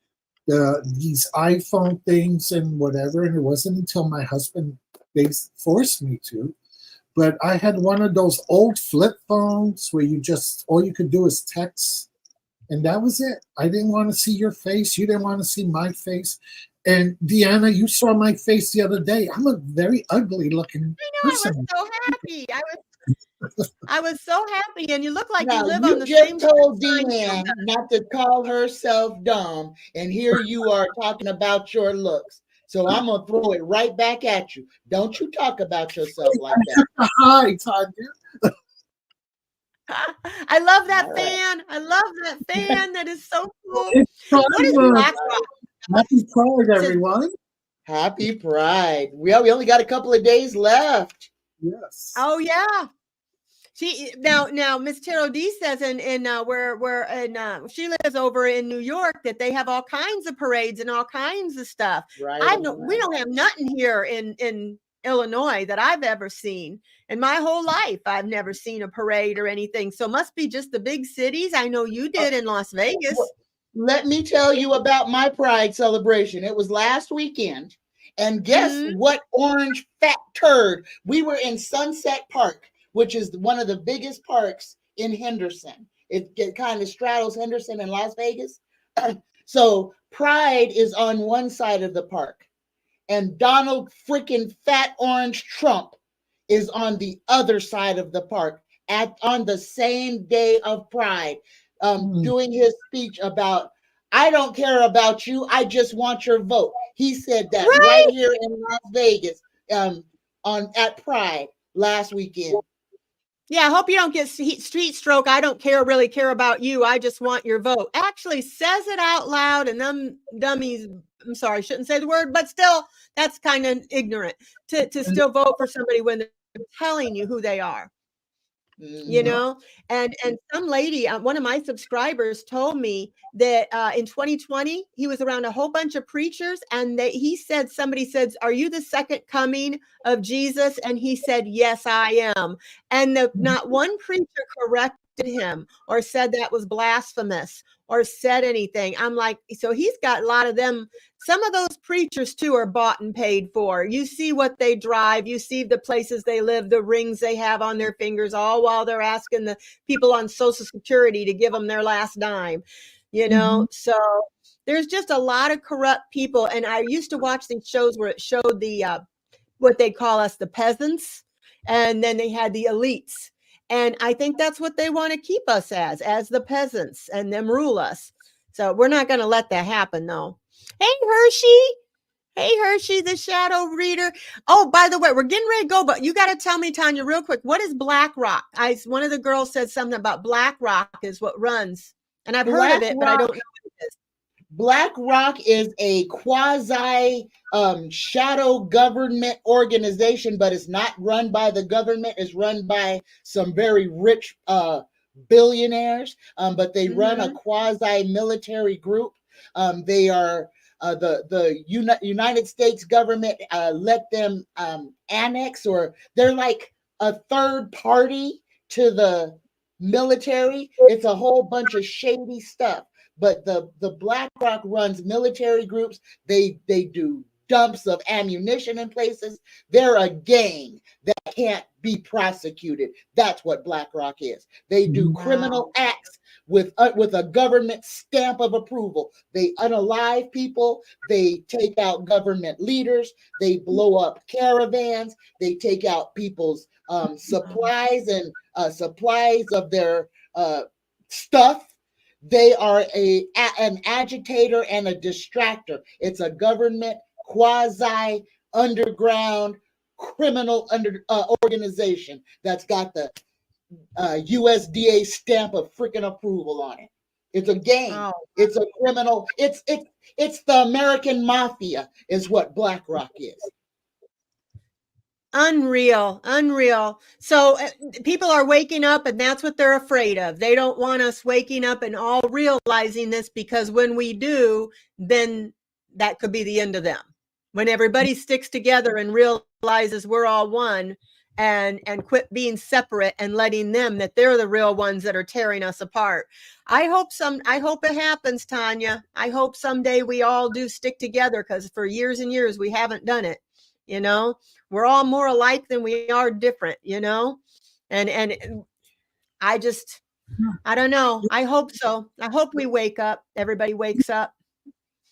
these iPhone things and whatever, and it wasn't until my husband they forced me to. But I had one of those old flip phones where you just all you could do is text, and that was it. I didn't want to see your face. You didn't want to see my face. And Deanna, you saw my face the other day. I'm a very ugly looking I was person. so happy. I was so happy, and you look like you Now, live on you the just same side told of Seinfeld. Deann not to call herself dumb, and here you are talking about your looks. So I'm going to throw it right back at you. Don't you talk about yourself like that. Hi, Tanya. I love that All right. fan. I love that fan. That is so cool. It's What is Pride Black Month. Rock? Happy Pride, Says, everyone. Happy Pride. Well, we only got a couple of days left. Yes. oh yeah. Now Miss Taro D says in where in she lives over in New York that they have all kinds of parades and all kinds of stuff. Right. I know we don't have nothing here in Illinois that I've ever seen. In my whole life, I've never seen a parade or anything. So it must be just the big cities. I know you did in Las Vegas. Let me tell you about my Pride celebration. It was last weekend. And guess what orange fat turd? We were in Sunset Park, which is one of the biggest parks in Henderson. It kind of straddles Henderson and Las Vegas. So Pride is on one side of the park, and Donald freaking fat orange Trump is on the other side of the park on the same day of Pride, doing his speech about, I don't care about you, I just want your vote. He said that right here in Las Vegas, at Pride last weekend. Yeah, I hope you don't get street stroke. I don't really care about you. I just want your vote. Actually says it out loud, and them dummies, I'm sorry, I shouldn't say the word, but still, that's kind of ignorant to still vote for somebody when they're telling you who they are. You know, and some lady, one of my subscribers told me that in 2020 he was around a whole bunch of preachers, and somebody said, "Are you the second coming of Jesus?" And he said, "Yes, I am." And not one preacher corrected him or said that was blasphemous or said anything. I'm like, so he's got a lot of them. Some of those preachers too are bought and paid for. You see what they drive, you see the places they live, the rings they have on their fingers, all while they're asking the people on Social Security to give them their last dime, you know? So there's just a lot of corrupt people. And I used to watch these shows where it showed the what they call us, the peasants, and then they had the elites. And I think that's what they want to keep us as the peasants, and them rule us. So we're not going to let that happen, though. Hey, Hershey. Hey, Hershey, the shadow reader. Oh, by the way, we're getting ready to go, but you got to tell me, Tanya, real quick, what is Black Rock? One of the girls said something about Black Rock is what runs. And I've heard of it, but I don't know what it is. Black Rock is a quasi shadow government organization, but it's not run by the government. It's run by some very rich billionaires, but they run a quasi military group. They are the United States government let them annex, or they're like a third party to the military. It's a whole bunch of shady stuff. But the Black Rock runs military groups. They do dumps of ammunition in places. They're a gang that can't be prosecuted. That's what Black Rock is. They do criminal acts with a government stamp of approval. They unalive people. They take out government leaders. They blow up caravans. They take out people's supplies and supplies of their stuff. They are an agitator and a distractor. It's a government quasi underground criminal organization that's got the USDA stamp of freaking approval on it. It's a game. Oh. It's a criminal. It's the American mafia is what BlackRock is. Unreal, unreal. So people are waking up, and that's what they're afraid of. They don't want us waking up and all realizing this, because when we do, then that could be the end of them. When everybody sticks together and realizes we're all one, and quit being separate and letting them, that they're the real ones that are tearing us apart. I hope it happens, Tanya. I hope someday we all do stick together, because for years and years we haven't done it. You know, we're all more alike than we are different, you know? And I don't know. I hope so. I hope we wake up. Everybody wakes up.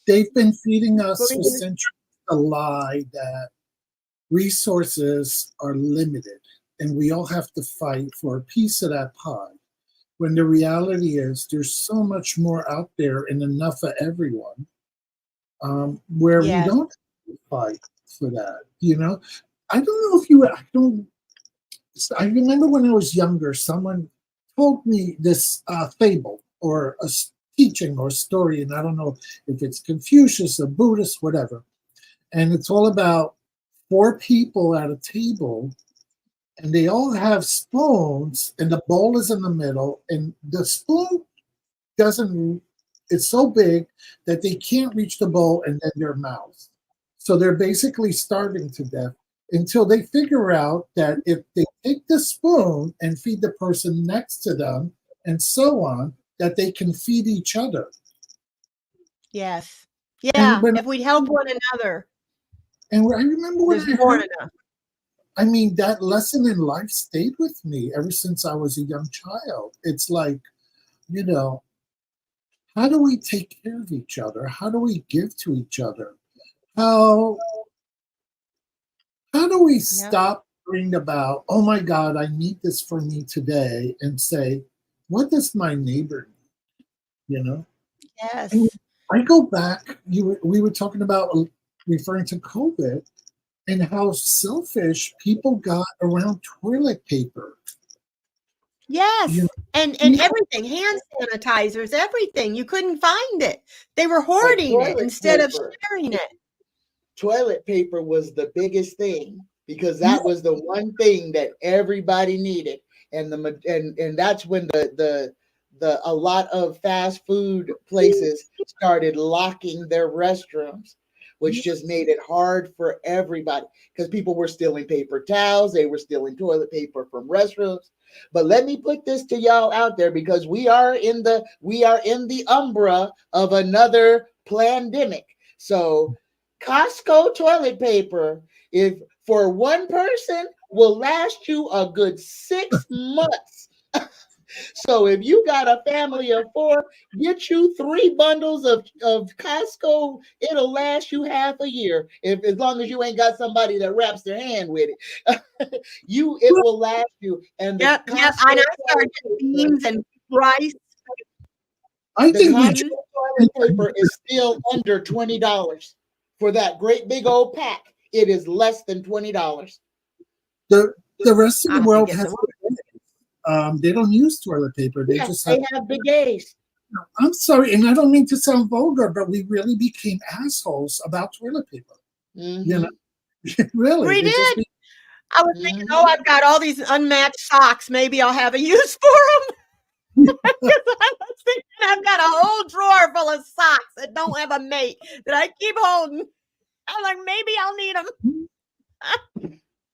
They've been feeding us for centuries a lie that resources are limited and we all have to fight for a piece of that pie. When the reality is there's so much more out there and enough for everyone, where we don't have to fight for that. You know, I don't know if you, I remember when I was younger, someone told me this fable or a teaching or story, and I don't know if it's Confucius or Buddhist, whatever. And it's all about 4 people at a table, and they all have spoons, and the bowl is in the middle, and the spoon it's so big that they can't reach the bowl and then their mouth. So they're basically starving to death until they figure out that if they take the spoon and feed the person next to them and so on, that they can feed each other. Yes. Yeah. If we help one another. And I remember when there's more enough. I mean, that lesson in life stayed with me ever since I was a young child. It's like, you know, how do we take care of each other? How do we give to each other? How do we stop worrying about, oh my God, I need this for me today, and say, what does my neighbor need? You know? Yes. And I go back, we were talking about referring to COVID and how selfish people got around toilet paper. Yes. You know, and everything, hand sanitizers, everything. You couldn't find it. They were hoarding it instead of sharing it. Toilet paper was the biggest thing, because that was the one thing that everybody needed. And that's when a lot of fast food places started locking their restrooms, which just made it hard for everybody, because people were stealing paper towels, they were stealing toilet paper from restrooms. But let me put this to y'all out there, because we are in the umbra of another pandemic. So Costco toilet paper, if for one person, will last you a good 6 months. So if you got a family of 4, get you 3 bundles of Costco. It'll last you half a year. As long as you ain't got somebody that wraps their hand with it. It will last you. And I started beans and rice. I think toilet paper is still under $20 for that great big old pack. It is less than $20. The rest of the world has. They don't use toilet paper. They just have bidets. I'm sorry, and I don't mean to sound vulgar, but we really became assholes about toilet paper. Mm-hmm. You know, really. We did. I was thinking, I've got all these unmatched socks. Maybe I'll have a use for them. I was thinking, I've got a whole drawer full of socks that don't have a mate that I keep holding. I'm like, maybe I'll need them.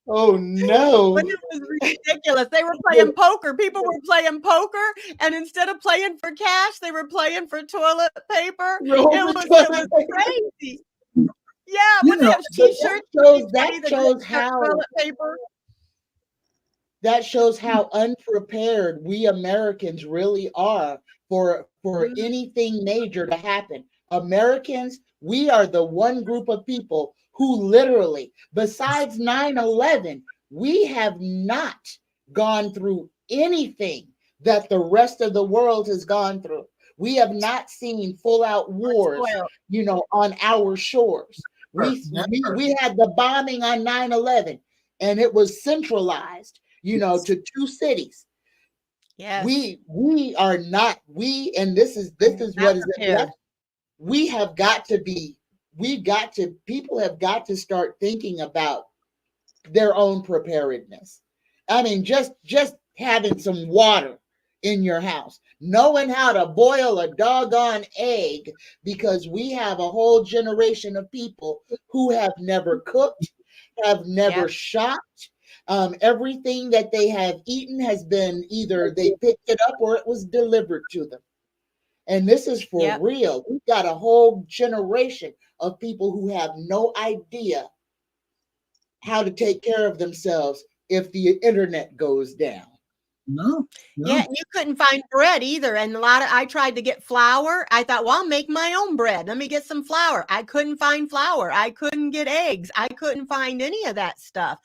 Oh no! But it was ridiculous. They were playing poker. People were playing poker, and instead of playing for cash, they were playing for toilet paper. It was crazy. Yeah, but they have t-shirts. That shows how unprepared we Americans really are for anything major to happen. Americans, we are the one group of people who literally, besides 9/11, we have not gone through anything that the rest of the world has gone through. We have not seen full out wars, on our shores. We had the bombing on 9/11, and it was centralized, to two cities. Yes. We are not, and this is what is prepared. we have got to be, people have got to start thinking about their own preparedness. I mean, just having some water in your house, knowing how to boil a doggone egg, because we have a whole generation of people who have never cooked, have never shopped. Everything that they have eaten has been either they picked it up or it was delivered to them. And this is for real. We've got a whole generation of people who have no idea how to take care of themselves if the internet goes down. No. Yeah, you couldn't find bread either. And I tried to get flour. I thought, well, I'll make my own bread. Let me get some flour. I couldn't find flour. I couldn't get eggs. I couldn't find any of that stuff.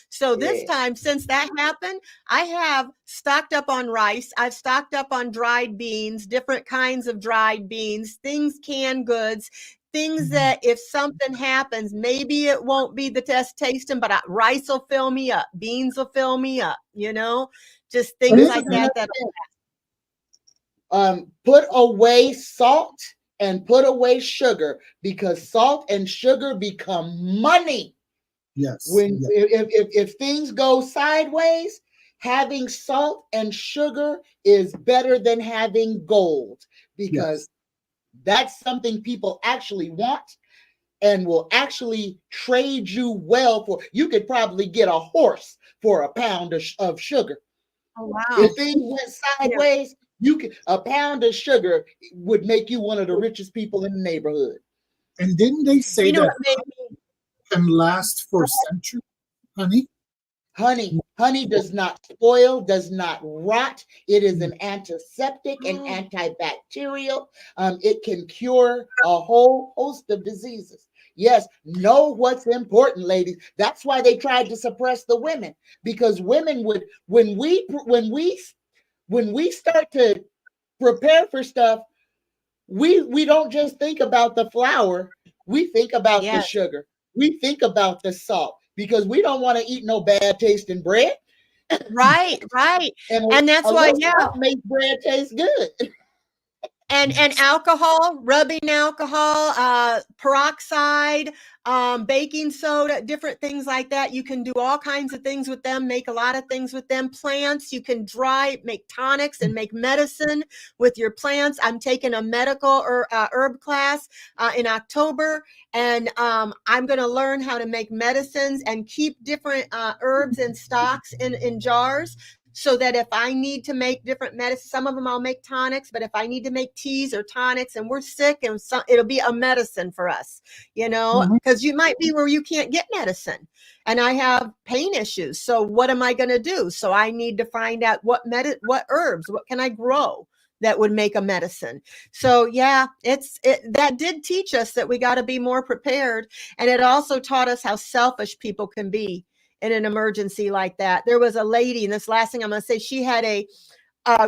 So this time, since that happened, I have stocked up on rice. I've stocked up on dried beans, different kinds of dried beans, canned goods, things that if something happens, maybe it won't be the best tasting, but rice will fill me up. Beans will fill me up, just things like that. Put away salt and put away sugar, because salt and sugar become money. Yes. If things go sideways, having salt and sugar is better than having gold, because that's something people actually want and will actually trade you well for. You could probably get a horse for a pound of sugar. Oh, wow. If things went sideways, a pound of sugar would make you one of the richest people in the neighborhood. And didn't they say that can last for centuries, honey? Honey does not spoil, does not rot. It is an antiseptic and antibacterial. It can cure a whole host of diseases. Yes, know what's important, ladies. That's why they tried to suppress the women, because women would, when we start to prepare for stuff, we don't just think about the flour. We think about the sugar. We think about the salt, because we don't want to eat no bad tasting bread. Right. And that's why, make bread taste good. And alcohol, rubbing alcohol, peroxide, baking soda, different things like that. You can do all kinds of things with them, make a lot of things with them. Plants, you can make tonics and make medicine with your plants. I'm taking a medical or herb class in October, and I'm going to learn how to make medicines and keep different herbs in stocks in jars, so that if I need to make different medicines, some of them I'll make tonics, but if I need to make teas or tonics and we're sick, and it'll be a medicine for us, because you might be where you can't get medicine. And I have pain issues. So what am I going to do? So I need to find out what herbs, what can I grow that would make a medicine. So that did teach us that we got to be more prepared. And it also taught us how selfish people can be in an emergency like that. There was a lady, and this last thing I'm going to say, she had a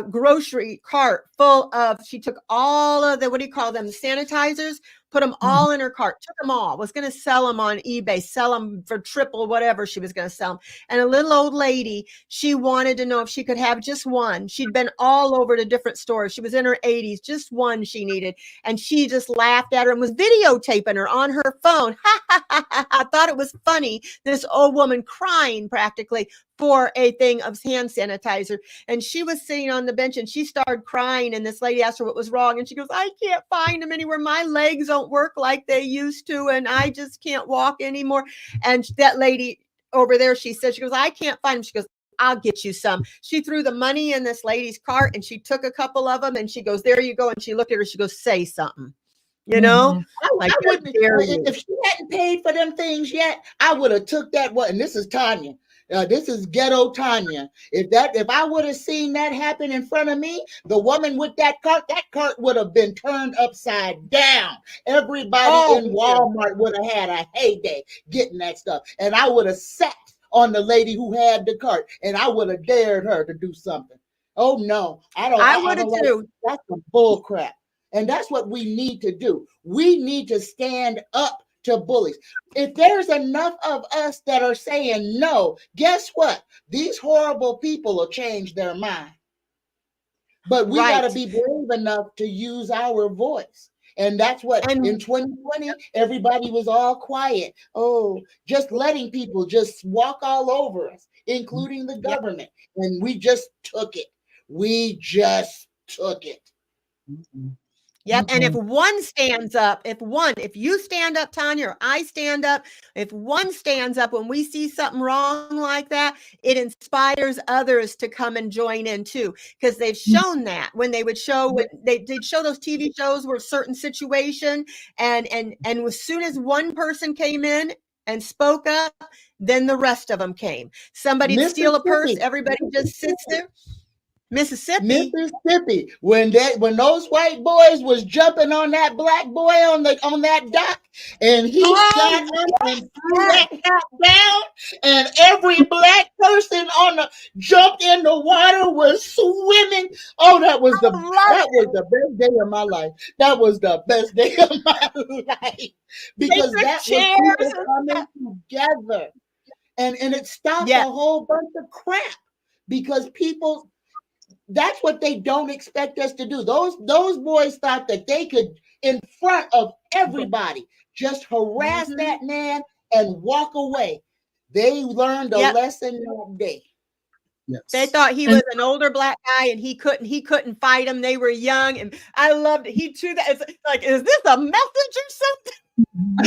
grocery cart full of, she took all of the, what do you call them, the sanitizers, put them all in her cart, took them all, was going to sell them on eBay, sell them for triple whatever she was going to sell them. And a little old lady, she wanted to know if she could have just one. She'd been all over to different stores. She was in her 80s, just one she needed. And she just laughed at her and was videotaping her on her phone. I thought it was funny, this old woman crying practically for a thing of hand sanitizer. And she was sitting on the bench and she started crying. And this lady asked her what was wrong. And she goes, I can't find them anywhere. My legs don't work like they used to. And I just can't walk anymore. And that lady over there, she goes, I can't find them. She goes, I'll get you some. She threw the money in this lady's cart and she took a couple of them and she goes, there you go. And she looked at her, she goes, say something. I wouldn't, if she hadn't paid for them things yet, I would have took that one. And this is Tanya. This is ghetto Tanya. If I would have seen that happen in front of me, the woman with that cart would have been turned upside down. Everybody in Walmart would have had a heyday getting that stuff. And I would have sat on the lady who had the cart and I would have dared her to do something. Oh no, I would have too. That's some bull crap. And that's what we need to do. We need to stand up to bullies. If there's enough of us that are saying no, guess what? These horrible people will change their mind. But we got to be brave enough to use our voice. And that's what in 2020, everybody was all quiet. Oh, just letting people just walk all over us, including the government. And we just took it. We just took it. Mm-mm. Yep. And if Mm-mm. one stands up, if you stand up, Tanya, or I stand up, if one stands up when we see something wrong like that, it inspires others to come and join in too. Because they've shown that when they would show they'd show those TV shows where a certain situation, and as soon as one person came in and spoke up, then the rest of them came. Somebody'd steal a purse, everybody just sits there. Mississippi, when those white boys was jumping on that black boy on that dock, and he got up and threw that hat down, and every black person jumped in the water, was swimming. Oh, that was the best day of my life. That was the best day of my life, because that was people coming together, and it stopped a whole bunch of crap, because people. That's what they don't expect us to do. Those boys thought that they could, in front of everybody, just harass that man and walk away. They learned a lesson that day. Yes. They thought he was an older black guy and he couldn't fight them. They were young, and I loved it. He threw that. It's like, is this a message or something? When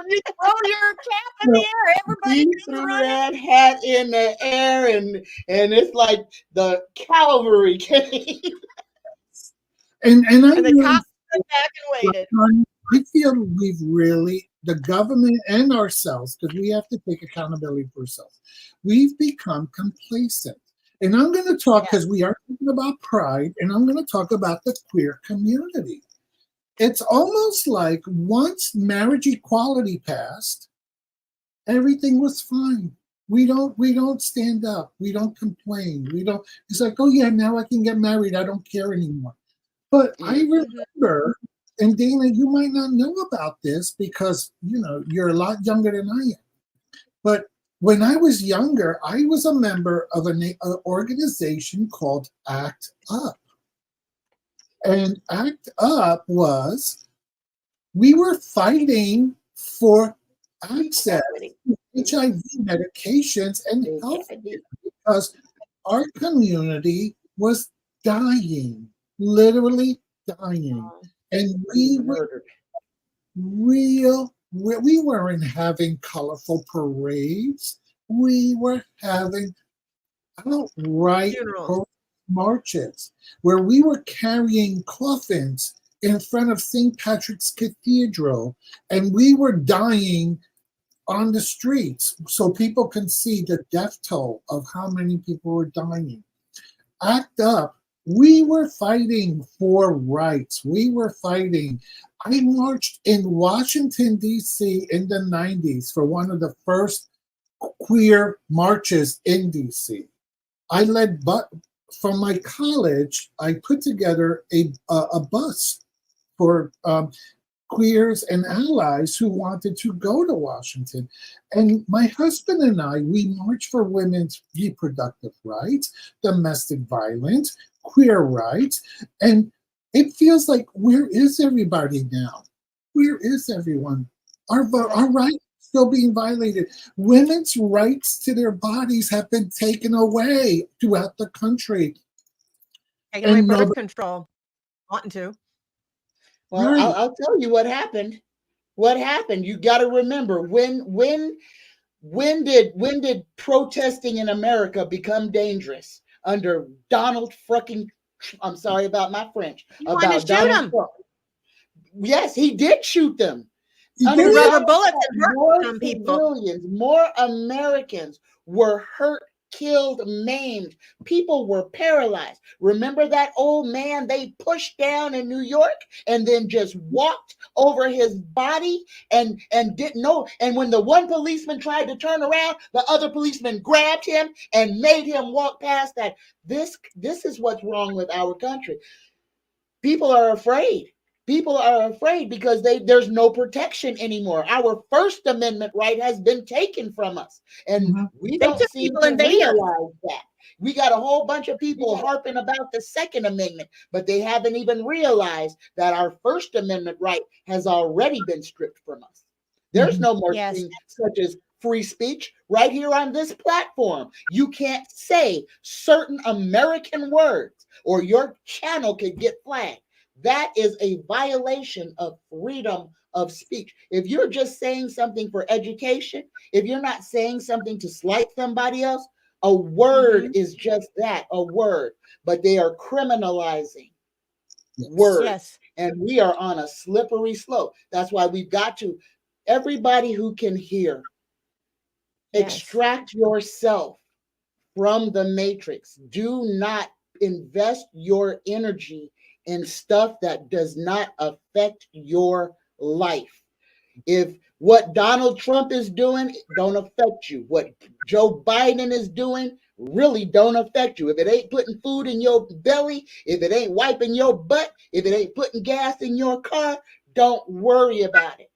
you throw your cap in the air, everybody threw that hat in the air, and it's like the cavalry came. And the cops stood back and waited. I feel we've really, the government and ourselves, because we have to take accountability for ourselves, we've become complacent. And I'm going to talk, because we are talking about pride, and I'm going to talk about the queer community. It's almost like once marriage equality passed, everything was fine. We don't stand up. We don't complain. It's like, oh yeah, now I can get married. I don't care anymore. But I remember, and Dana, you might not know about this because you're a lot younger than I am. But when I was younger, I was a member of an organization called ACT UP. And ACT UP we were fighting for access to HIV medications and health because our community was dying, literally dying. And we weren't having colorful parades. We were having outright marches where we were carrying coffins in front of St. Patrick's Cathedral, and we were dying on the streets so people can see the death toll of how many people were dying. ACT UP, we were fighting for rights. We were fighting. I marched in Washington, D.C. in the 90s for one of the first queer marches in D.C. I led, from my college, I put together a bus for queers and allies who wanted to go to Washington. And my husband and I, we marched for women's reproductive rights, domestic violence, queer rights. And it feels like, where is everybody now? Where is everyone? Our rights are still being violated. Women's rights to their bodies have been taken away throughout the country. Taking away birth control. Wanting to. Well, I'll tell you what happened. What happened? You got to remember when did protesting in America become dangerous? Under Donald fucking, I'm sorry about my French. He wanted to shoot him. Trump. Yes, he did shoot them. On The the rubber side bullets that and hurt more some people. civilians, more Americans were hurt, killed, maimed. People were paralyzed. Remember that old man they pushed down in New York and then just walked over his body and didn't know. And when the one policeman tried to turn around, the other policeman grabbed him and made him walk past that. This is what's wrong with our country. People are afraid. People are afraid because there's no protection anymore. Our First Amendment right has been taken from us, and we They don't took seem people to in vans. realize that. We got a whole bunch of people harping about the Second Amendment, but they haven't even realized that our First Amendment right has already been stripped from us. There's no more Yes. thing such as free speech right here on this platform. You can't say certain American words or your channel could get flagged. That is a violation of freedom of speech. If you're just saying something for education, if you're not saying something to slight somebody else, a word is just that, a word. But they are criminalizing words. Yes. And we are on a slippery slope. That's why we've got to, everybody who can hear, Yes. extract yourself from the matrix. Do not invest your energy in stuff that does not affect your life. If what Donald Trump is doing don't affect you, what Joe Biden is doing really don't affect you. If it ain't putting food in your belly, if it ain't wiping your butt, if it ain't putting gas in your car, don't worry about it.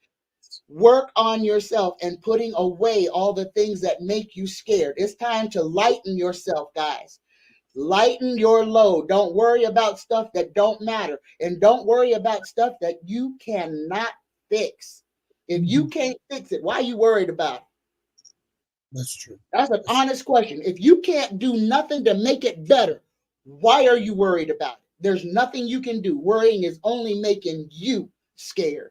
Work on yourself and putting away all the things that make you scared. It's time to lighten yourself, guys. Lighten your load. Don't worry about stuff that don't matter, and don't worry about stuff that you cannot fix. If you can't fix it, why are you worried about it? That's true. That's an honest question. If you can't do nothing to make it better, why are you worried about it? There's nothing you can do. Worrying is only making you scared.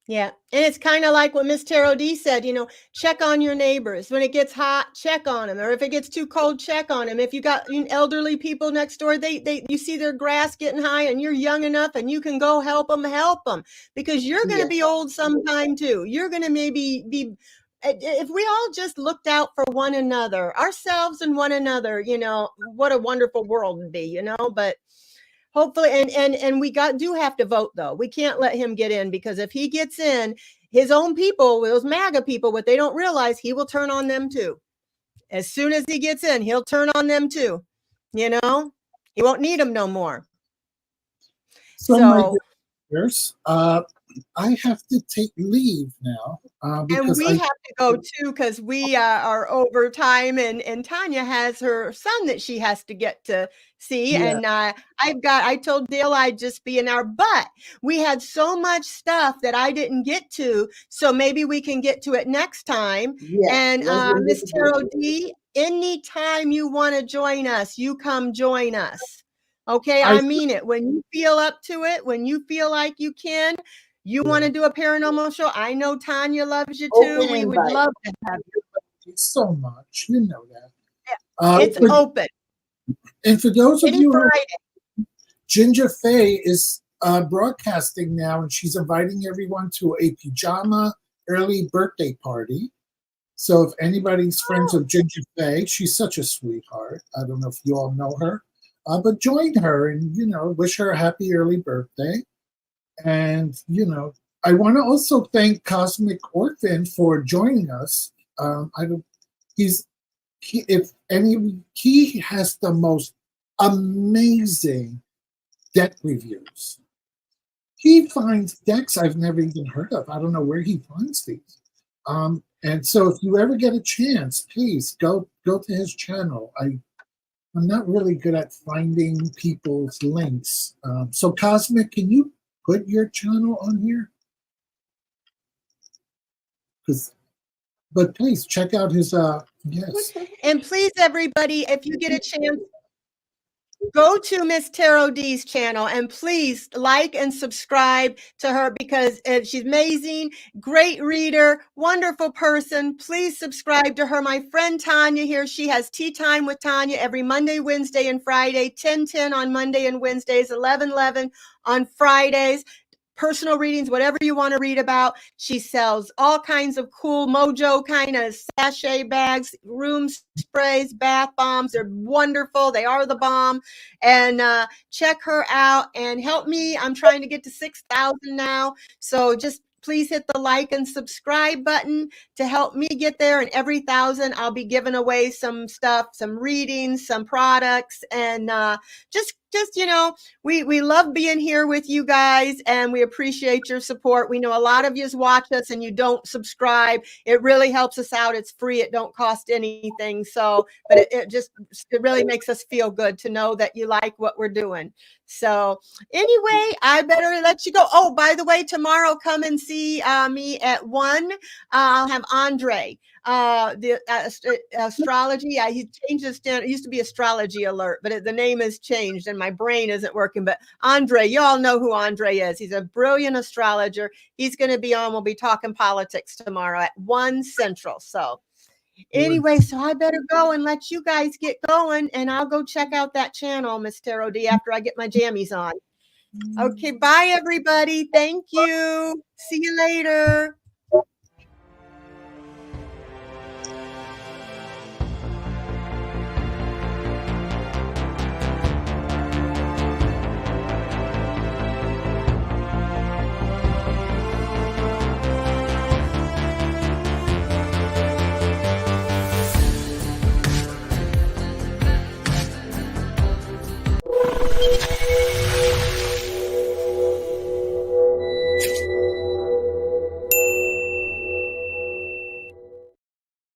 Yeah. And it's kind of like what Miss Taro D said, check on your neighbors. When it gets hot, check on them. Or if it gets too cold, check on them. If you got elderly people next door, you see their grass getting high and you're young enough and you can go help them, because you're going to be old sometime too. You're going to maybe be, if we all just looked out for one another, ourselves and one another, what a wonderful world would be, but hopefully, and we do have to vote though. We can't let him get in, because if he gets in, his own people, those MAGA people, what they don't realize, he will turn on them too. As soon as he gets in, he'll turn on them too. He won't need them no more. So my dears, I have to take leave now because we have to go too, because we are over time, and Tanya has her son that she has to get to see. Yeah. And I told Dale I'd just be an hour, but we had so much stuff that I didn't get to, so maybe we can get to it next time. And Miss Taro D, anytime you want to join us, you come join us. Okay, I mean it. When you feel up to it, when you feel like you can, you want to do a paranormal show? I know Tanya loves you too. We would love to have you. So much, you know that. Yeah. It's open. And for those of you who, Ginger Faye is broadcasting now, and she's inviting everyone to a pajama early birthday party. So if anybody's friends with Ginger Faye, she's such a sweetheart. I don't know if you all know her, but join her and wish her a happy early birthday. And, I want to also thank Cosmic Orphan for joining us. He has the most amazing deck reviews. He finds decks I've never even heard of. I don't know where he finds these. And so if you ever get a chance, please go to his channel. I'm not really good at finding people's links. So Cosmic, can you put your channel on here? But please check out his yes. And please, everybody, if you get a chance, go to Miss Taro D's channel and please like and subscribe to her, because she's amazing, great reader, wonderful person. Please subscribe to her. My friend Tanya here, she has Tea Time with Tanya every Monday, Wednesday, and Friday, 10:10 on Monday and Wednesdays, 11:11 on Fridays. personal readings, whatever you want to read about. She sells all kinds of cool mojo kind of sachet bags, room sprays, bath bombs. They're wonderful. They are the bomb. And check her out and help me. I'm trying to get to 6,000 now. So just please hit the like and subscribe button to help me get there. And every 1,000, I'll be giving away some stuff, some readings, some products, and just we love being here with you guys, and we appreciate your support. We know a lot of you watch us and you don't subscribe. It really helps us out. It's free. It don't cost anything. So, but it really makes us feel good to know that you like what we're doing. So anyway, I better let you go. Oh, by the way, tomorrow come and see me at 1. I'll have Andre. The astrology. He changed the standard. It used to be Astrology Alert, but the name has changed and my brain isn't working. But Andre, you all know who Andre is. He's a brilliant astrologer. He's going to be on. We'll be talking politics tomorrow at 1 Central. So anyway, so I better go and let you guys get going, and I'll go check out that channel, Miss Tarot D, after I get my jammies on. Okay, bye everybody. Thank you. See you later.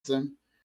Listen.